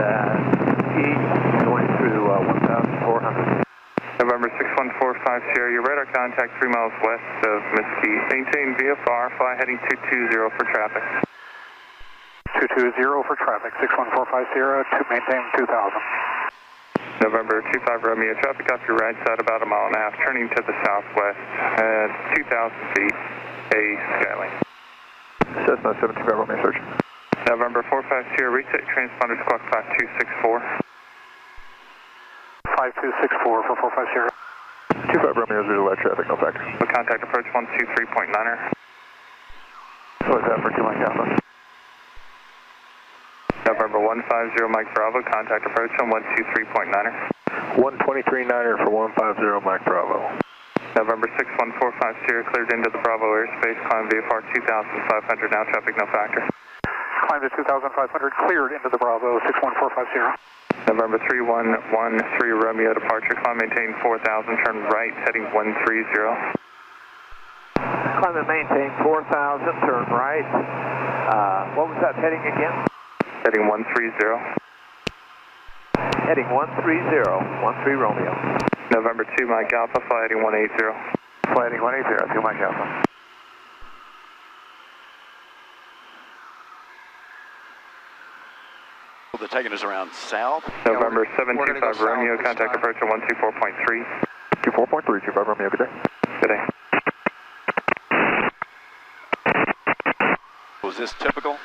east, going through 1,400. November 6145 Sierra, your radar contact 3 miles west of Mesquite. Maintain VFR, fly heading 220 for traffic. 220 for traffic, 6145 Sierra, to maintain 2,000. November 25 Romeo, traffic off your right side about 1.5 miles, turning to the southwest at 2,000 feet, a Skylane. Cessna 75 Romeo, search. November 45 Sierra, reset transponder squawk 5264. 5264 for 45 Sierra. 25 Romeo, visual light traffic, no factor. We'll contact approach 123.9er. What's that for 2 Mike Alpha? November 150 Mike Bravo, contact approach on 123.9er. 123.9er for 150 Mike Bravo. November 6145 Sierra, cleared into the Bravo airspace, climb VFR 2,500, now traffic no factor. Climb to 2,500, cleared into the Bravo, 6145 Sierra. November 3113 Romeo, departure, climb maintain 4,000, turn right, heading 130. Climb and maintain 4,000, turn right. What was that heading again? Heading 130. Heading 130, 13 Romeo. November 2 Mike Alpha, fly heading 180. Fly heading 180, 2 Mike Alpha. They're taking us around south. November 725 Romeo, contact approach at 124.3. 24.3, 25 Romeo, good day. Good day. Was this typical?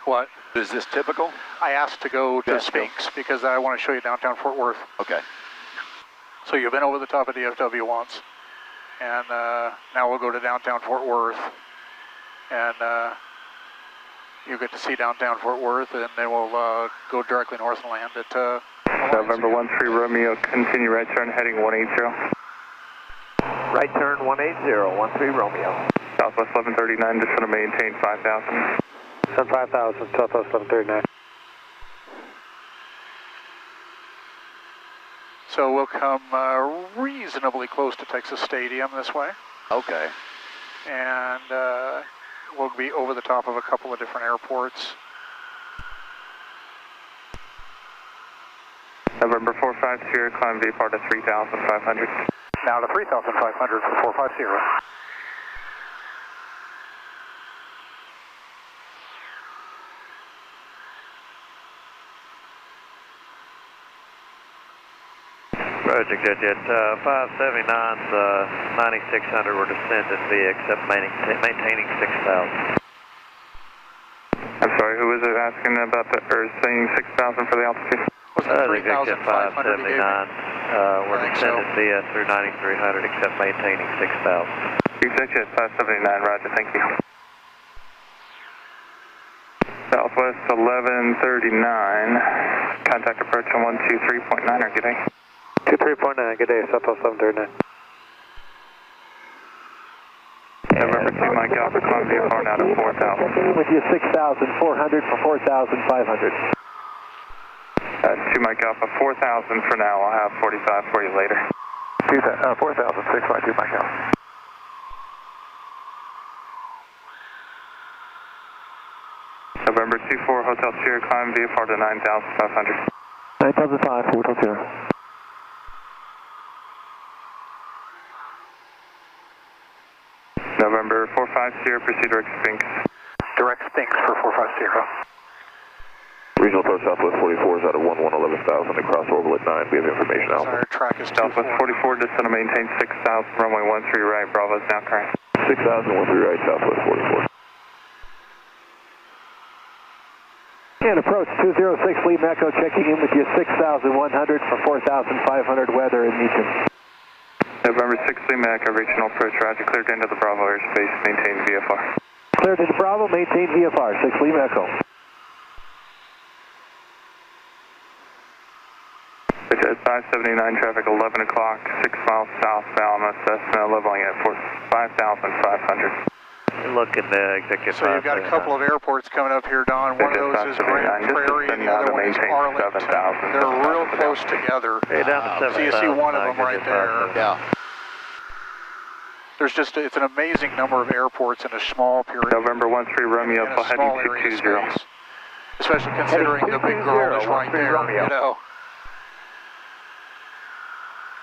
What? Is this typical? I asked to go to Yes, Spinks because I want to show you downtown Fort Worth. Okay. So you've been over the top of DFW once, and now we'll go to downtown Fort Worth, and you get to see downtown Fort Worth, and then we'll go directly north and land at November 13 Romeo, continue right turn heading 180. Right turn 180, 13 Romeo. Southwest 1139, just want to maintain 5,000. 5,000, Southwest 1139. So we'll come reasonably close to Texas Stadium this way. Okay. And we'll be over the top of a couple of different airports. November 45 Sierra, climb VFR to 3,500. Now to 3,500 for 450. Roger, good jet. 579's 9600 were descending via except maintaining 6,000. I'm sorry, who was it asking about the, or saying 6,000 for the altitude? Was it 3,500? 579 were descending via through 9300 except maintaining 6,000. Executive 579, roger, thank you. Southwest 1139, contact approach on 123.9, good day. 23.9, good day, Southwest 1139. November 2 Mike Alpha, climb VFR now to 4,000. With you 6,400 for 4,500. 2 Mike Alpha, 4,000 for now, I'll have 45 for you later. 4,000, 652 Mike Alpha. November 24 Hotel Sierra, climb VFR to 9,500. 9,500, Hotel Sierra. November 45 Sierra, proceed direct Spinks. Direct Spinks for 45 Sierra. Regional approach Southwest 44 is out of 11,000 across orbit at 9. We have information out. Our track is Southwest 44, descend to maintain 6,000, runway 13 right, Bravo is now current. 6,000, 13 right, Southwest 44. And approach 206, Lee Echo checking in with you 6,100 for 4,500 weather in Meacham. November 6 Lee Echo, regional approach, roger, cleared into the Bravo airspace, maintain VFR. Cleared into Bravo, maintain VFR, 6 Lee Echo. At 579 traffic, 11 o'clock, 6 miles southbound, Cessna, leveling at 5,500. Looking executive. So you've got a couple of airports coming up here, Don. One of those is Grand Prairie, and the other one is Arlington. They're real close together. Hey, down to 7,000. So you see one of them right there. Yeah. There's just, it's an amazing number of airports in a small period. November 13 Romeo, in a small area of space. Especially considering the big girl is right there, you know.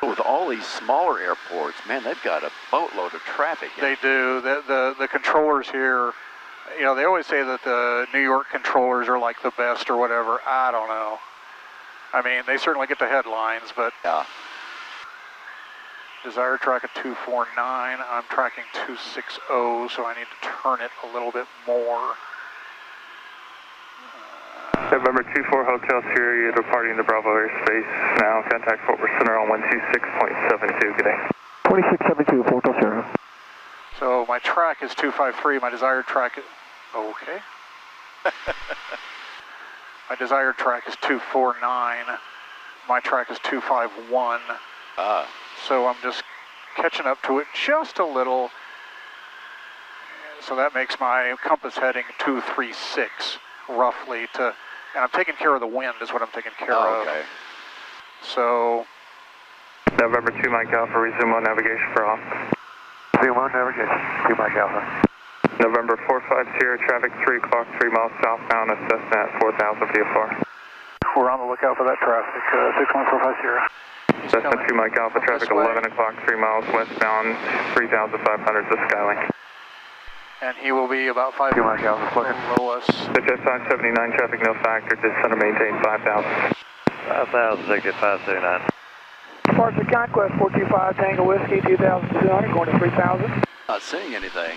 With all these smaller airports, man, they've got a boatload of traffic. They do. The controllers here, you know, they always say that the New York controllers are like the best or whatever. I don't know. I mean, they certainly get the headlines, but yeah. Desired track at 249. I'm tracking 260, so I need to turn it a little bit more. November 24 Hotel Sierra, departing the Bravo airspace now. Contact Fort Worth Center on 126.72. Good day. 2672, Hotel Sierra. So my track is 253. My desired track is okay. My desired track is 249. My track is 251. So I'm just catching up to it just a little. So that makes my compass heading 236 roughly to. And I'm taking care of the wind is what I'm taking care of. Okay. So. November 2 Mike Alpha, resume on navigation for off. Resume on navigation, 2 Mike Alpha. November 45 Sierra, traffic 3 o'clock, 3 miles southbound, Cessna at 4,000 VFR. We're on the lookout for that traffic, 6145 Sierra. Cessna 2 Mike Alpha, traffic 11 o'clock, 3 miles westbound, 3,500 to Skylink. And he will be about 5 miles below us. Suggest 579 traffic, no factor, descend to maintain 5,000. 5,000, exit 579. Departure Conquest 425 Tango Whiskey 2,200 going to 3,000. Not seeing anything.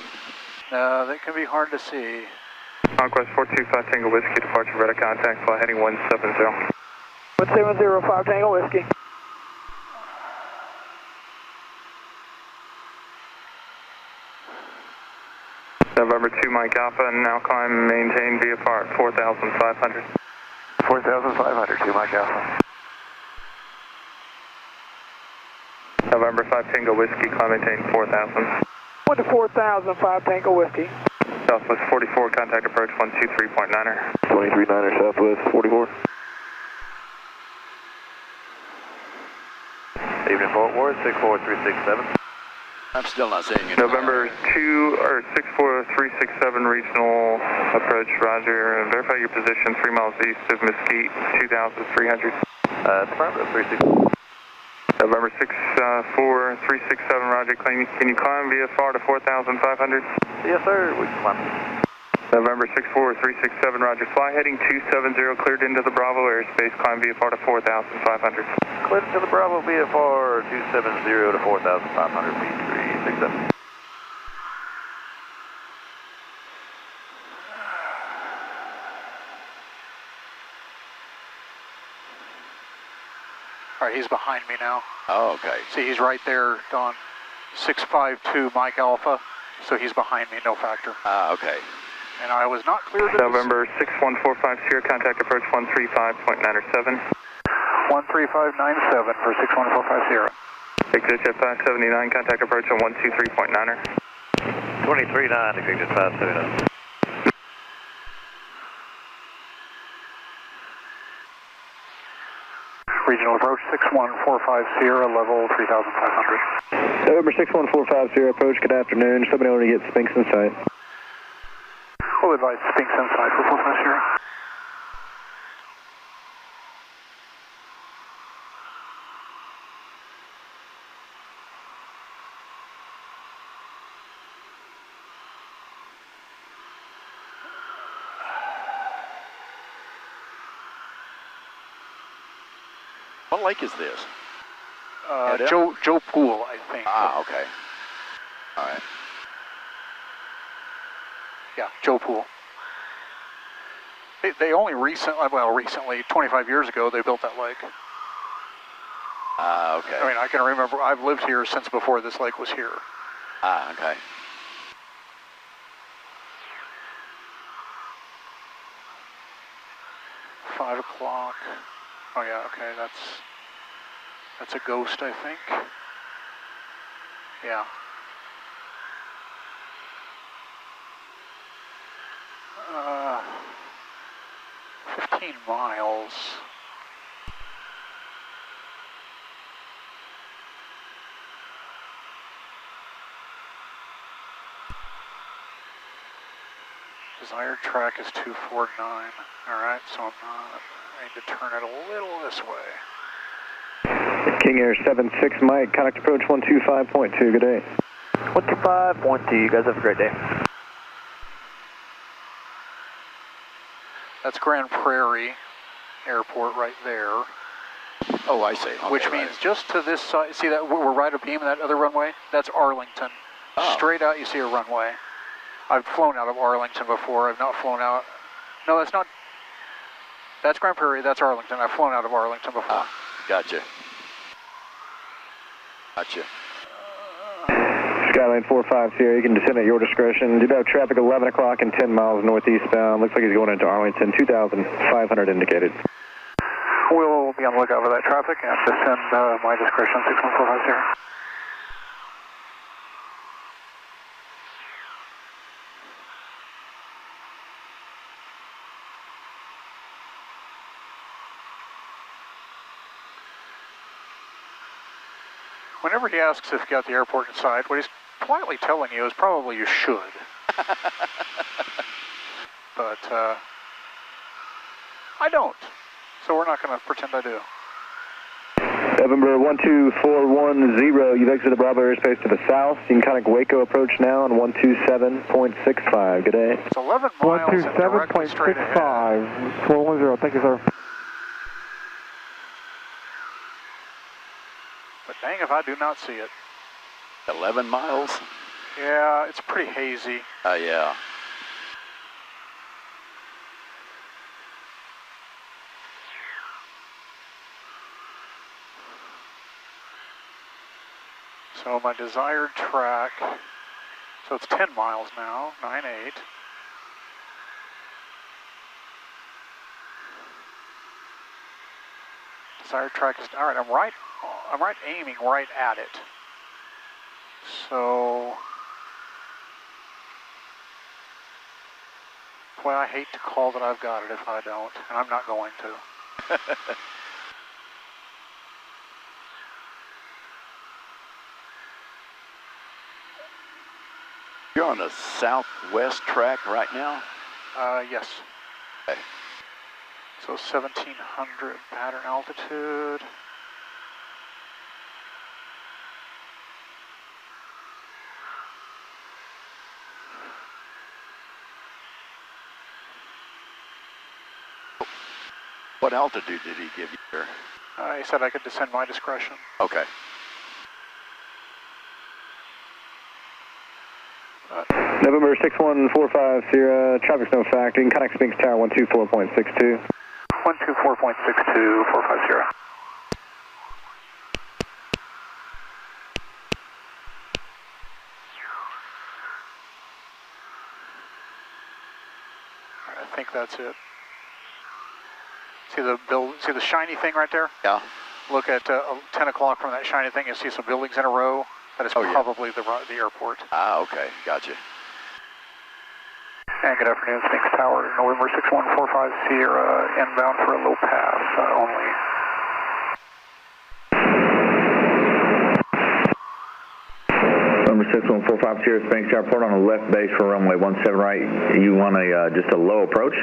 No, that can be hard to see. Conquest 425 Tango Whiskey, departure radar contact, flight heading 170. 1705 Tango Whiskey. November 2 Mike Alpha, now climb, maintain VFR at 4,500. 4,500, 2 Mike Alpha. November 5 Tango Whiskey, climb, maintain 4,000. 1 to 4,000, 5 Tango Whiskey. Southwest 44, contact approach 123.9er. 23.9er, Southwest 44. Evening Fort Worth, 64367. I'm still not seeing it. November 2 or 64367 regional approach, roger. Verify your position 3 miles east of Mesquite, 2,300. Affirmative, 36. November 64367, roger. Can you climb VFR to 4,500? Yes, sir. We can climb. November 64367, roger. Fly heading 270, cleared into the Bravo airspace. Climb VFR to 4,500. Cleared into the Bravo VFR 270 to 4,500 feet, 367. All right, he's behind me now. Oh, okay. See, he's right there, Don. 652 Mike Alpha, so he's behind me, no factor. Okay. And I was not cleared to November 61450, contact approach 135.907. 13597 for 61450. Exit jet 579, contact approach on 123.9er. 23.9, exit jet 579. Regional approach 61450, level 3,500. November 61450, approach, good afternoon. Just let me know when to get Spinks in sight. We'll advise Spinks inside for 450. What lake is this? Joe Pool, I think. Okay. All right. Yeah, Joe Pool. They only recently, 25 years ago, they built that lake. Okay. I mean, I can remember, I've lived here since before this lake was here. Okay. $5 o'clock. Oh yeah, okay, that's a ghost, I think. Yeah. Uh, 15 miles. Desired track is 249. Alright, so I need to turn it a little this way. King Air 76 Mike, contact approach 125.2, good day. 125.2, you guys have a great day. That's Grand Prairie Airport right there. Oh, I see. Okay, which means just to this side, see that we're right abeam that other runway? That's Arlington. Straight out you see a runway. I've flown out of Arlington before. I've not flown out. No, that's not. That's Grand Prairie. That's Arlington. I've flown out of Arlington before. Gotcha. Gotcha. Skyline 45 here, you can descend at your discretion. Do have traffic 11 o'clock and 10 miles northeastbound. Looks like he's going into Arlington, 2,500 indicated. We'll be on the lookout for that traffic and descend my discretion 61450. Whenever he asks if you got the airport in sight, what he's politely telling you is probably you should. But I don't, so we're not going to pretend I do. November 12410, you've exited Bravo airspace to the south. You can contact Waco approach now on 127.65. Good day. It's 11 miles and directly straight ahead. 410, thank you, sir. But dang if I do not see it. 11 miles? Yeah, it's pretty hazy. Yeah. So my desired track, so it's 10 miles now, 9-8. Desired track is, all right, I'm right aiming right at it. So, boy, I hate to call that I've got it if I don't, and I'm not going to. on a southwest track right now? Yes. Okay. So 1700 pattern altitude. What altitude did he give you here? He said I could descend my discretion. Okay. November 6145 Sierra, traffic's no factor. You can contact Spinks Tower 124.62. 124.62, 450. I think that's it. See the shiny thing right there? Yeah. Look at 10 o'clock from that shiny thing. You see some buildings in a row. That is probably the airport. Ah, okay. Gotcha. And good afternoon, Spinks Tower, November 6145 Sierra, inbound for a low pass only. November 6145 Sierra, Spinks Tower, port on the left base for runway 17 right. You want just a low approach?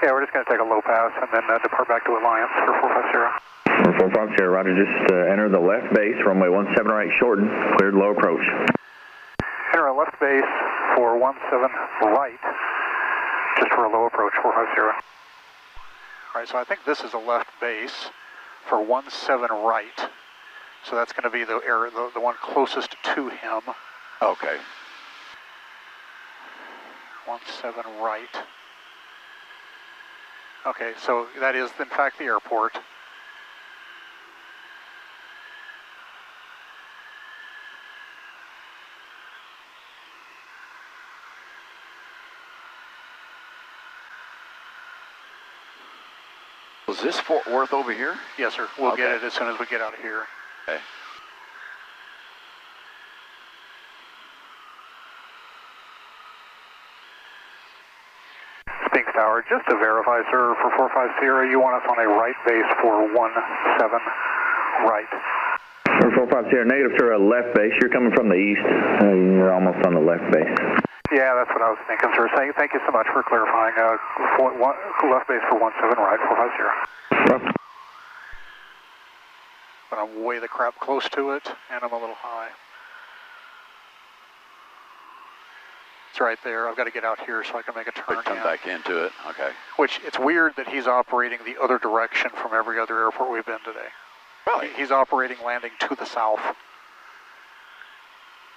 Yeah, we're just going to take a low pass and then depart back to Alliance for 450. 450 Sierra, roger, just enter the left base, runway 17 right, shorten, cleared low approach. Enter a left base for 17 right, just for a low approach, 450. All right, so I think this is a left base for 17 right. So that's going to be the one closest to him. Okay. 17 right. Okay, so that is in fact the airport. Was this Fort Worth over here? Yes, sir. We'll get it as soon as we get out of here. Okay. Spinks Tower, just to verify, sir, for 45 Sierra, you want us on a right base for 17 right. For 45 Sierra, negative, sir, a left base. You're coming from the east. You're almost on the left base. Yeah, that's what I was thinking, sir. Thank you so much for clarifying. Left base for 17 right, 45 Sierra. But I'm way the crap close to it, and I'm a little high. It's right there. I've got to get out here so I can make a turn. Come back into it. Okay. Which, it's weird that he's operating the other direction from every other airport we've been today. Really? He's operating landing to the south.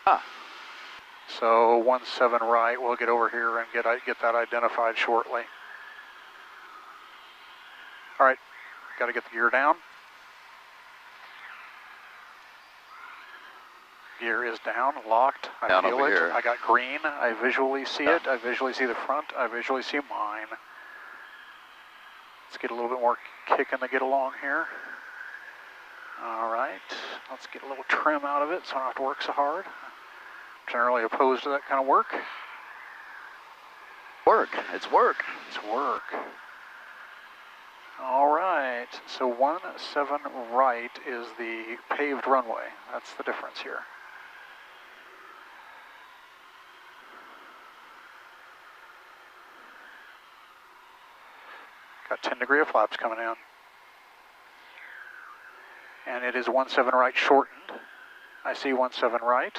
Ah. So 17 right, we'll get over here and get that identified shortly. All right, got to get the gear down. Gear is down, locked. I down feel over it. Here. I got green. I visually see it. I visually see the front. I visually see mine. Let's get a little bit more kick in the get along here. All right, let's get a little trim out of it so I don't have to work so hard. Generally opposed to that kind of work. Work. It's work. It's work. All right, so 17 right is the paved runway. That's the difference here. Got 10 degree of flaps coming in. And it is 17 right shortened. I see 17 right.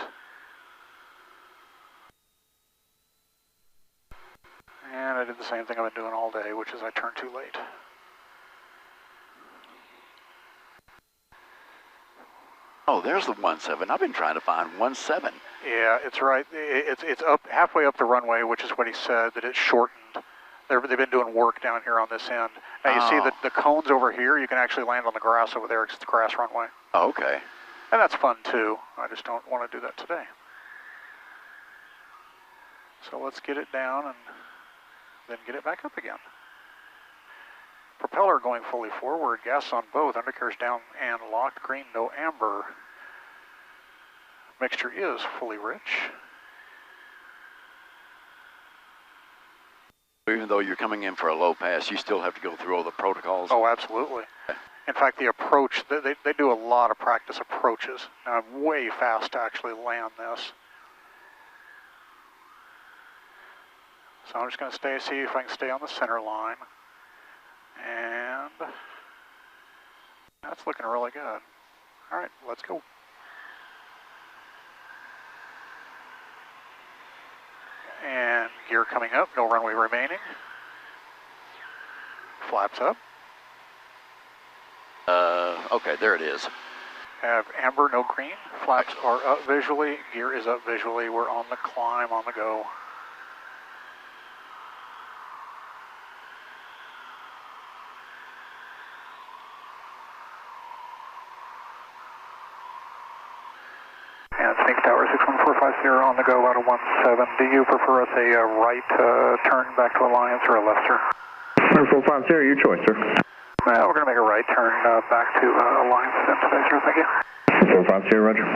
And I did the same thing I've been doing all day, which is I turned too late. Oh, there's the 17. I've been trying to find 17. Yeah, it's right. It's up halfway up the runway, which is what he said, that it's shortened. They've been doing work down here on this end. Now you see the cones over here, you can actually land on the grass over there because it's the grass runway. Oh, okay. And that's fun too. I just don't want to do that today. So let's get it down and then get it back up again. Propeller going fully forward, gas on both, undercarriage down and locked, green, no amber. Mixture is fully rich. Even though you're coming in for a low pass, you still have to go through all the protocols? Oh, absolutely. In fact, the approach, they do a lot of practice approaches. Now, I'm way fast to actually land this. So I'm just going to see if I can stay on the center line. And that's looking really good. All right, let's go. And gear coming up, no runway remaining. Flaps up. Okay, there it is. Have amber, no green. Flaps are up visually. Gear is up visually. We're on the climb, on the go. And Spinks Tower 61450 on the go out of 17. Do you prefer us a right turn back to Alliance or a left turn? 450, your choice, sir. Well, we're going to make a right turn back to Alliance today, sir. Thank you. 450, roger.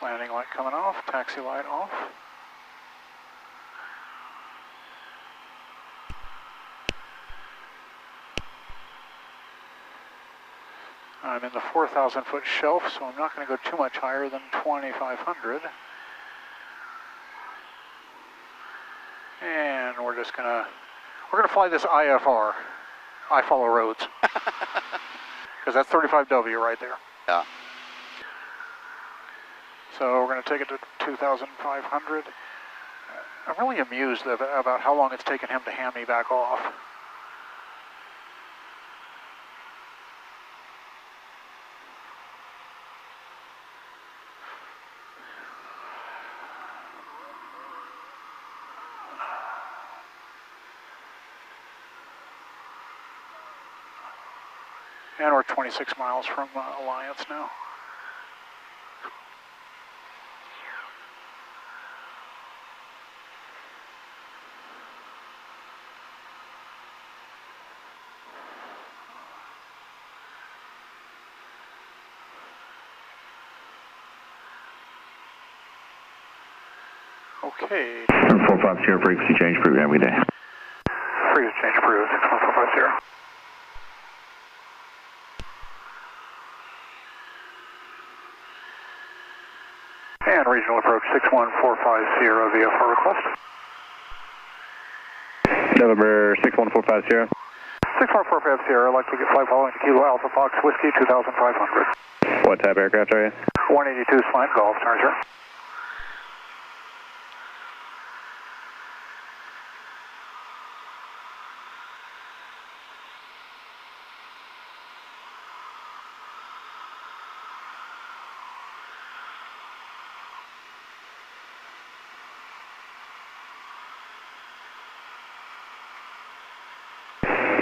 Landing light coming off, taxi light off. I'm in the 4,000 foot shelf, so I'm not going to go too much higher than 2,500. And we're going to fly this IFR, I follow roads. Because that's 35W right there. Yeah. So we're going to take it to 2,500. I'm really amused about how long it's taken him to hand me back off. And we're 26 miles from Alliance now. Okay. 450, frequency change approved every day. Frequency change approved, 61450. And regional approach 61450 VFR request. November 61450. 61450, I'd like to get flight following to Kilo Alpha Fox Whiskey 2500. What type of aircraft are you? 182 slant Golf, sir.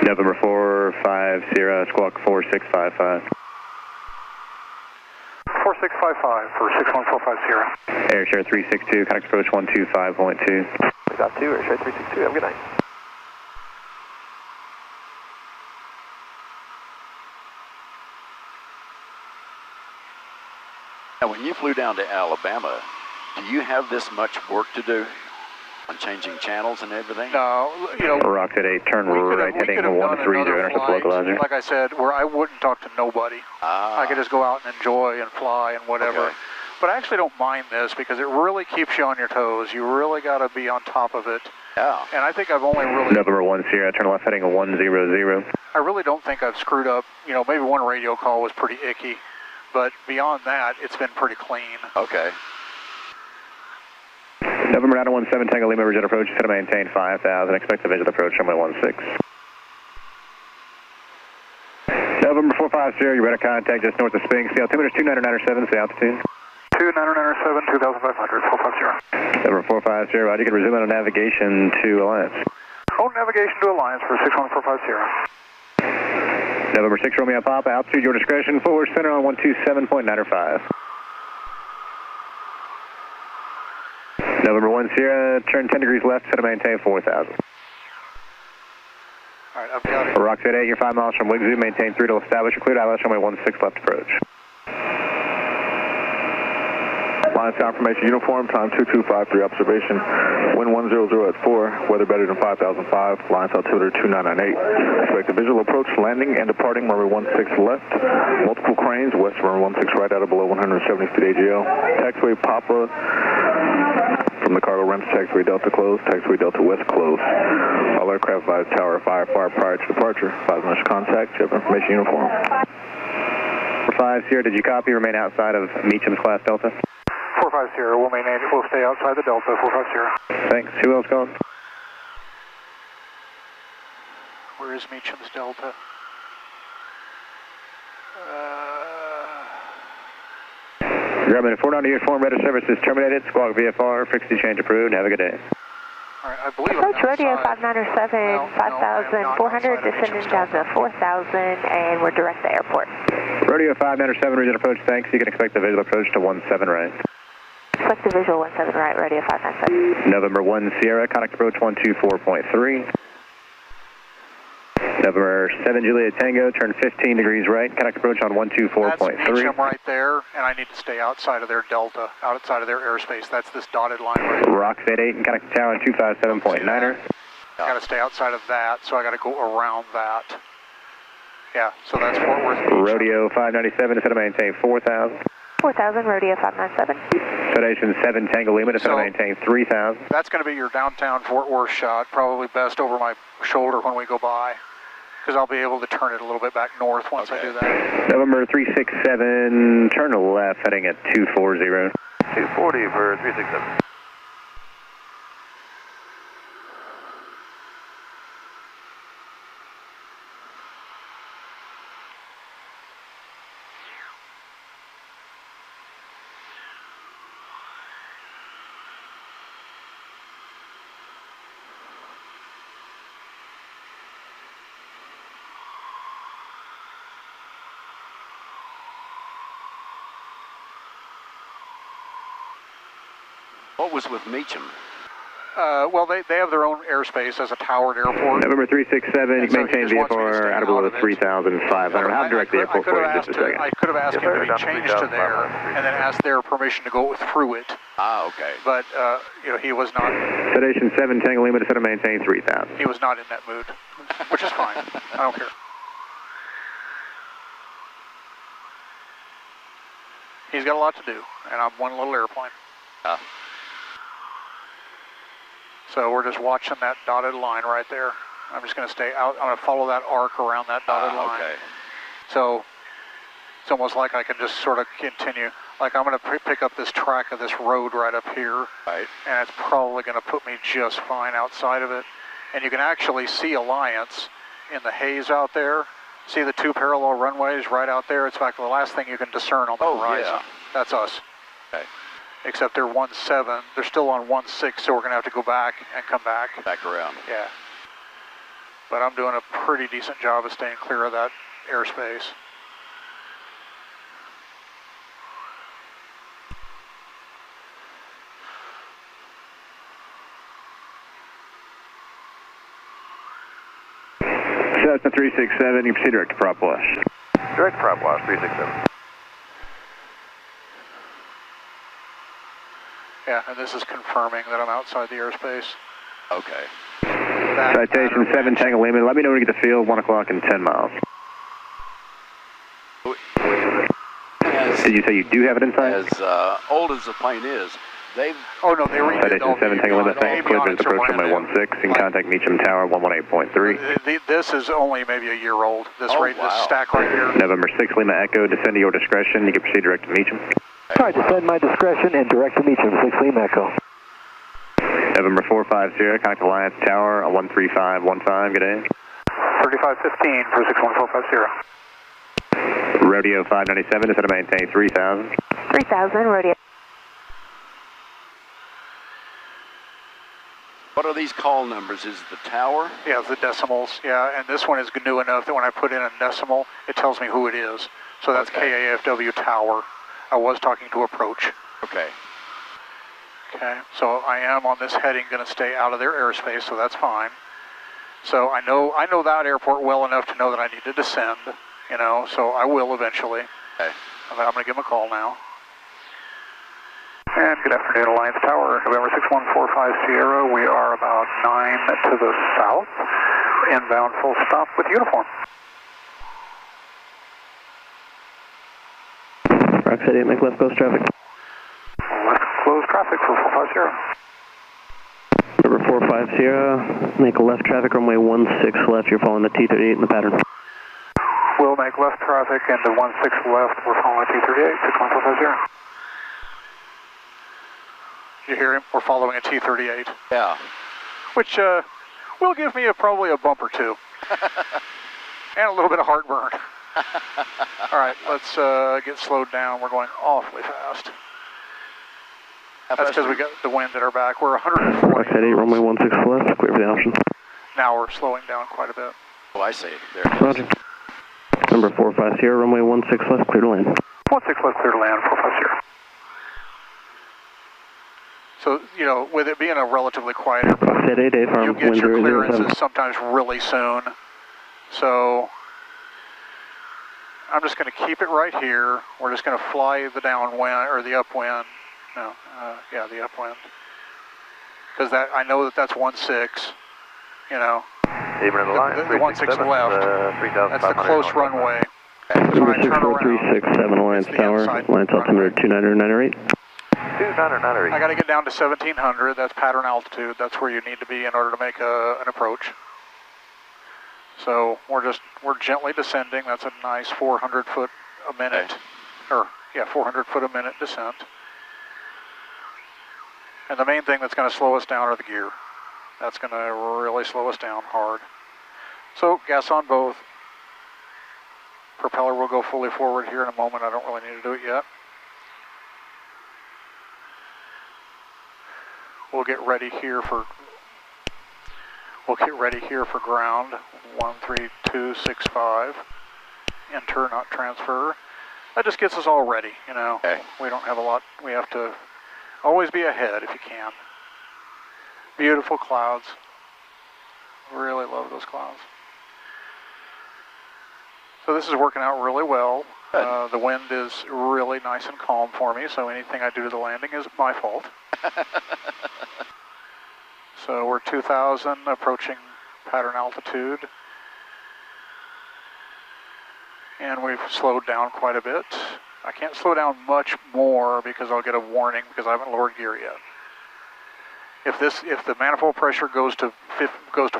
November 450, squawk 4655. 4655 for 61450. Airshare 362, contact approach 125.2. Got 2, Airshare 362, have a good night. Now, when you flew down to Alabama, do you have this much work to do on changing channels and everything? No, you know. Rocket 8, turn right, heading 130, intercept localizer. Like I said, where I wouldn't talk to nobody. I could just go out and enjoy and fly and whatever. Okay. But I actually don't mind this because it really keeps you on your toes. You really got to be on top of it. Yeah. And I think I've only really... November 10, turn left heading 100. I really don't think I've screwed up. You know, maybe one radio call was pretty icky. But beyond that, it's been pretty clean. Okay. November 917, Tango Lima, jet approach, set to maintain 5,000, expect the visual approach, runway 16. November 450, you're ready to contact just north of Spinks, the altimeter is 2997, the altitude. 2997, 2500, 450. November 450, Roger, you can resume on navigation to Alliance. Hold navigation to Alliance for 61450. November 6, Romeo Papa, altitude your discretion, forward center on 127.95. November November 1 Sierra, turn 10 degrees left, set to maintain 4,000. All right, I've got it. Rock 8, you're 5 miles from Wigzoo, maintain 3 to establish, cleared ILS runway 16 left approach. Lines confirmation uniform, time 2253 observation, wind 100 at 4, weather better than 5005, lines altimeter 2998. Expect a visual approach, landing and departing runway 16 left, multiple cranes, west of runway 16 right out of below 170 feet AGL, taxiway Papa, from the cargo ramp, taxiway Delta closed, taxiway Delta West closed. All aircraft advise tower fire prior to departure, 5 minutes contact, you have information uniform. 45 Sierra, did you copy? Remain outside of Meacham's class Delta? 45 Sierra, we'll stay outside the Delta, 45 Sierra. Thanks. Who else going? Where is Meacham's Delta? Grumman, 490 uniform, radar services terminated, squawk VFR, frequency change approved, have a good day. All right, I believe Approach radio 597, 5,400, descending down to 4,000, and we're direct to airport. Radio 597, region approach, thanks. You can expect the visual approach to 17 right. Select the visual 17 right, radio 597. November 1 Sierra, contact approach 124.3. November 7 Juliet Tango, turn 15 degrees right, contact approach on 124.3. That's Meacham right there, and I need to stay outside of their Delta, outside of their airspace. That's this dotted line right there. Rock 8 and contact tower 257.9er. Got to stay outside of that, so I got to go around that. Yeah, so that's Fort Worth Beach. Rodeo 597, set to maintain 4,000. 4,000, Rodeo 597. Federation 7 Tango Lima, set to maintain 3,000. That's going to be your downtown Fort Worth shot, probably best over my shoulder when we go by, because I'll be able to turn it a little bit back north once I do that. November 367, turn left, heading at 240. 240 for 367. What was with Meacham? Well, they have their own airspace as a towered airport. November 367, you can maintain VFR out of below 3,500. I'll direct the airport for you in just a second. I could have asked him to be changed to there and then asked their permission to go through it. Ah, okay. But, you know, he was not... Federation 7 Tango Lima, set to maintain 3,000. He was not in that mood, which is fine. I don't care. He's got a lot to do, and I'm one little airplane. So we're just watching that dotted line right there. I'm just going to stay out. I'm going to follow that arc around that dotted line. Okay. So it's almost like I can just sort of continue. Like I'm going to pick up this track of this road right up here. Right. And it's probably going to put me just fine outside of it. And you can actually see Alliance in the haze out there. See the two parallel runways right out there? It's like the last thing you can discern on the horizon. Yeah. That's us. Okay. Except they're 17. They're still on 16, so we're going to have to go back and come back. Back around. Yeah. But I'm doing a pretty decent job of staying clear of that airspace. Cessna 367, you proceed direct to prop wash. Direct prop wash, 367. Yeah, and this is confirming that I'm outside the airspace. Okay. Citation 7 Tango Lima, let me know when you get the field, 1 o'clock and 10 miles. Did you say you do have it inside? As old as the plane is, they've... Oh, no, they redid Citation 7 Tango Lima, thanks. Clear to approach runway 16, in contact Meacham Tower 118.3. This is only maybe a year old, this stack right here. November 6 Lima Echo, descend to your discretion. You can proceed direct to Meacham. All right, descend my discretion and direct to Meacham, 6 Lima Echo. November 450, contact Alliance Tower on 13515, good day. 3515 for 61450. Rodeo 597, descend to maintain 3,000. 3,000, Rodeo. What are these call numbers? Is it the tower? Yeah, the decimals. Yeah, and this one is new enough that when I put in a decimal, it tells me who it is. So that's KAFW Tower. I was talking to approach. Okay. Okay, so I am on this heading going to stay out of their airspace, so that's fine. So I know that airport well enough to know that I need to descend, you know, so I will eventually. Okay. I'm going to give them a call now. And good afternoon, Alliance Tower, November 6145 Sierra. We are about 9 to the south, inbound full stop with uniform. Rockset 8, make left close traffic. Left close traffic for 45 Sierra. Number 45 Sierra, make a left traffic runway 16 left. You're following the T-38 in the pattern. We'll make left traffic into 16 left. We're following T-38, 6145 You hear him? We're following a T-38. Yeah. Which will give me probably a bump or two. And a little bit of heartburn. All right, let's get slowed down. We're going awfully fast. That's because we got the wind at our back. We're 140. Rockset 8, runway 16 left, clear for the option. Now we're slowing down quite a bit. Oh, I see. There it is. Roger. Number 45 Sierra, runway 16 left, clear to land. 16 left, clear to land, 45 Sierra. So, you know, with it being a relatively quiet airport, Rockset 8, Dave, you get your clearances sometimes really soon. So I'm just going to keep it right here. We're just going to fly the downwind or the upwind. No, yeah, the upwind. Because that I know that's 16. You know, Even in the line, the 16 left. That's the close runway. Number 64367 Alliance Tower, Alliance altimeter 29908. 29908. I got to get down to 1700. That's pattern altitude. That's where you need to be in order to make an approach. So we're gently descending. That's a nice 400 foot a minute, or yeah, 400 foot a minute descent. And the main thing that's going to slow us down are the gear. That's going to really slow us down hard. So gas on both. Propeller will go fully forward here in a moment. I don't really need to do it yet. We'll get ready here for ground. 13265. Enter, not transfer. That just gets us all ready, you know. Okay. We don't have a lot. We have to always be ahead if you can. Beautiful clouds. Really love those clouds. So this is working out really well. The wind is really nice and calm for me, so anything I do to the landing is my fault. So we're 2,000, approaching pattern altitude. And we've slowed down quite a bit. I can't slow down much more because I'll get a warning because I haven't lowered gear yet. If the manifold pressure goes to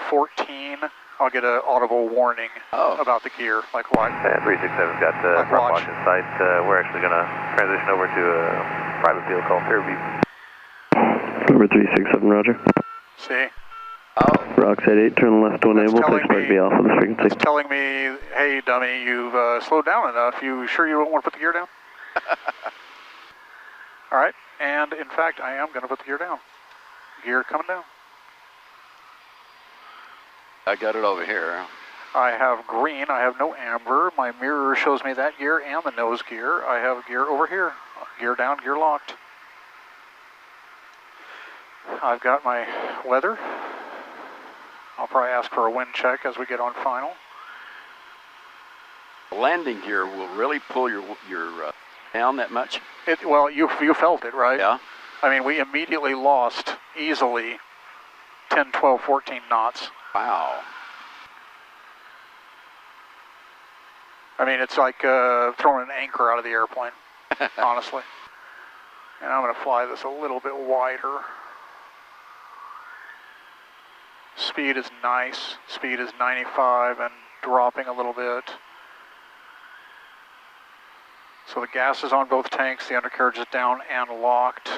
14, I'll get an audible warning about the gear, like watch. And 367's got front watch in sight. We're actually going to transition over to a private field called Fairview. Number 367, roger. See? Rockset 8, turn left to enable, expect to be off on this frequency. It's telling me, hey dummy, you've slowed down enough. You sure you don't want to put the gear down? All right, and in fact, I am going to put the gear down. Gear coming down. I got it over here. I have green, I have no amber. My mirror shows me that gear and the nose gear. I have gear over here. Gear down, gear locked. I've got my weather. I'll probably ask for a wind check as we get on final. The landing gear will really pull your down that much? Well, you felt it, right? Yeah. I mean, we immediately lost easily 10, 12, 14 knots. Wow. I mean, it's like throwing an anchor out of the airplane, honestly. And I'm going to fly this a little bit wider. Speed is nice. Speed is 95 and dropping a little bit. So the gas is on both tanks. The undercarriage is down and locked.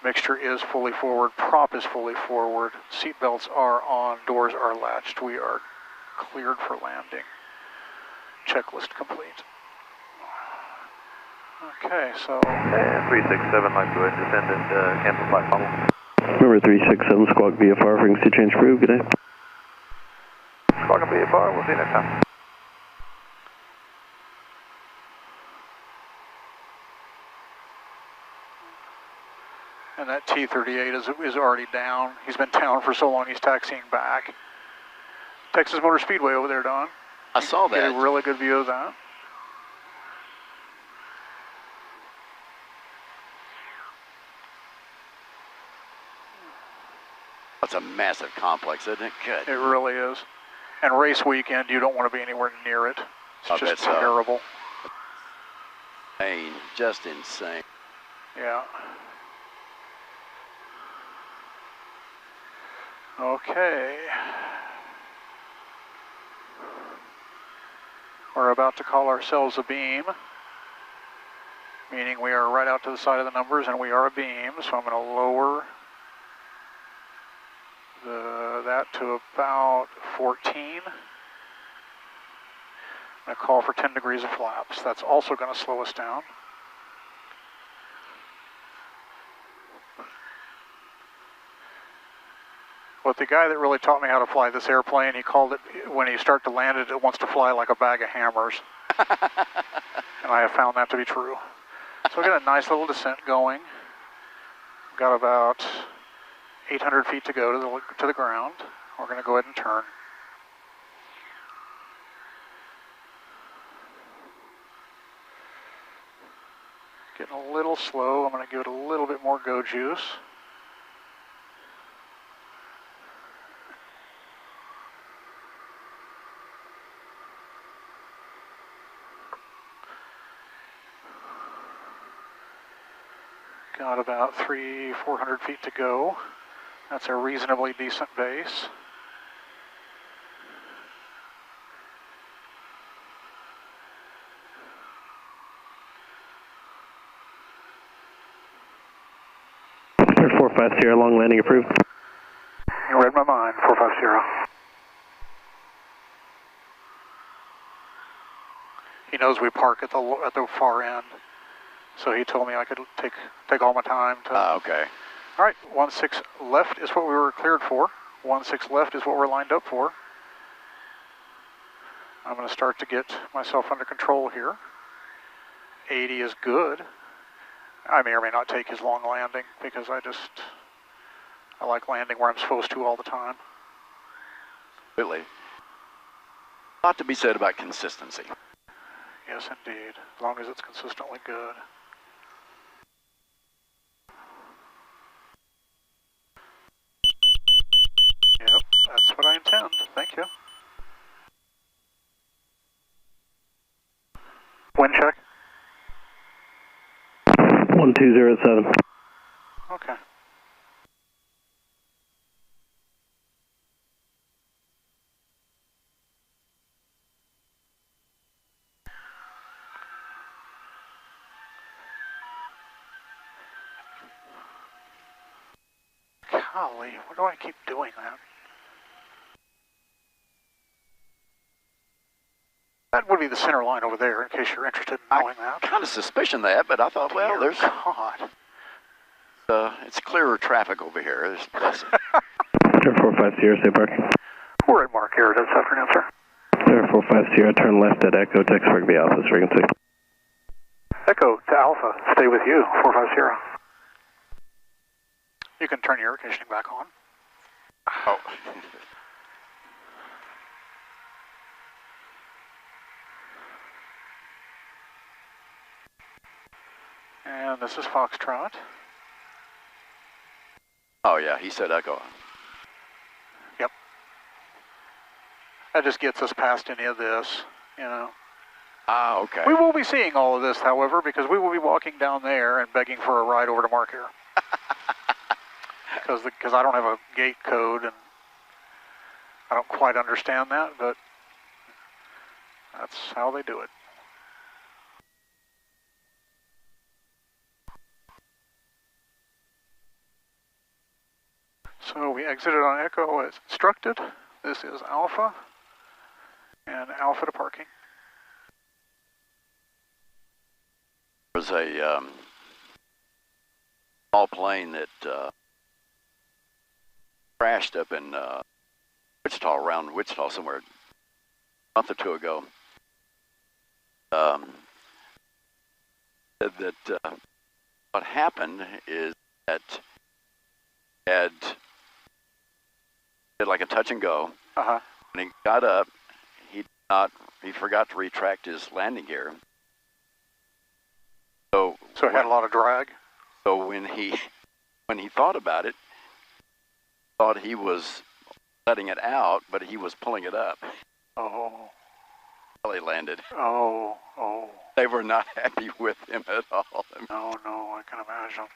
Mixture is fully forward. Prop is fully forward. Seat belts are on. Doors are latched. We are cleared for landing. Checklist complete. Okay, so... And 367, like to go ahead and descend and cancel flight follow. Number 367, squawk VFR, frequency change approved. Good day. Squawk and VFR, we'll see you next time. And that T-38 is already down. He's been down for so long he's taxiing back. Texas Motor Speedway over there, Don. I saw that. Get a really good view of that. It's a massive complex, isn't it? Good. It really is. And race weekend, you don't want to be anywhere near it. It's just terrible. Insane, just insane. Yeah. Okay. We're about to call ourselves a beam, meaning we are right out to the side of the numbers and we are a beam, so I'm going to lower that to about 14. I'm going to call for 10 degrees of flaps. That's also going to slow us down. But the guy that really taught me how to fly this airplane, he called it, when you start to land it, it wants to fly like a bag of hammers. And I have found that to be true. So we got a nice little descent going. We've got about 800 feet to go to the ground. We're going to go ahead and turn. Getting a little slow. I'm going to give it a little bit more go juice. Got about 300-400 feet to go. That's a reasonably decent base. Air 450, long landing approved. You read my mind, 450. He knows we park at the far end, so he told me I could take all my time to. Okay. All right, 16 left is what we were cleared for. 16 left is what we're lined up for. I'm going to start to get myself under control here. 80 is good. I may or may not take his long landing because I like landing where I'm supposed to all the time. Really. A lot to be said about consistency. Yes, indeed. As long as it's consistently good. Yep, that's what I intend. Thank you. Wind check. 1207. Okay. Golly, why do I keep doing that? That would be the center line over there, in case you're interested in knowing that. I kind of suspicion that, but I thought, well, Dear God. it's clearer traffic over here. Air 450, stay parking. We're at Mark here this afternoon, sir. Air 450, turn left at Echo, Texas Rugby Alpha, frequency. Echo to Alpha, stay with you, 450. You can turn your air conditioning back on. Oh. And this is Foxtrot. Oh yeah, he said Echo. Yep. That just gets us past any of this, you know. Ah, okay. We will be seeing all of this, however, because we will be walking down there and begging for a ride over to Mark here. Because I don't have a gate code, and I don't quite understand that, but that's how they do it. So we exited on Echo as instructed. This is Alpha, and Alpha to parking. There was a small plane that crashed up in Wichita, around Wichita somewhere, a month or two ago. Said that what happened is that had did like a touch and go. Uh-huh. When he got up, he forgot to retract his landing gear. So it had a lot of drag? So when he thought about it, thought he was letting it out, but he was pulling it up. Oh. Well, he landed. Oh. They were not happy with him at all. No, I can imagine.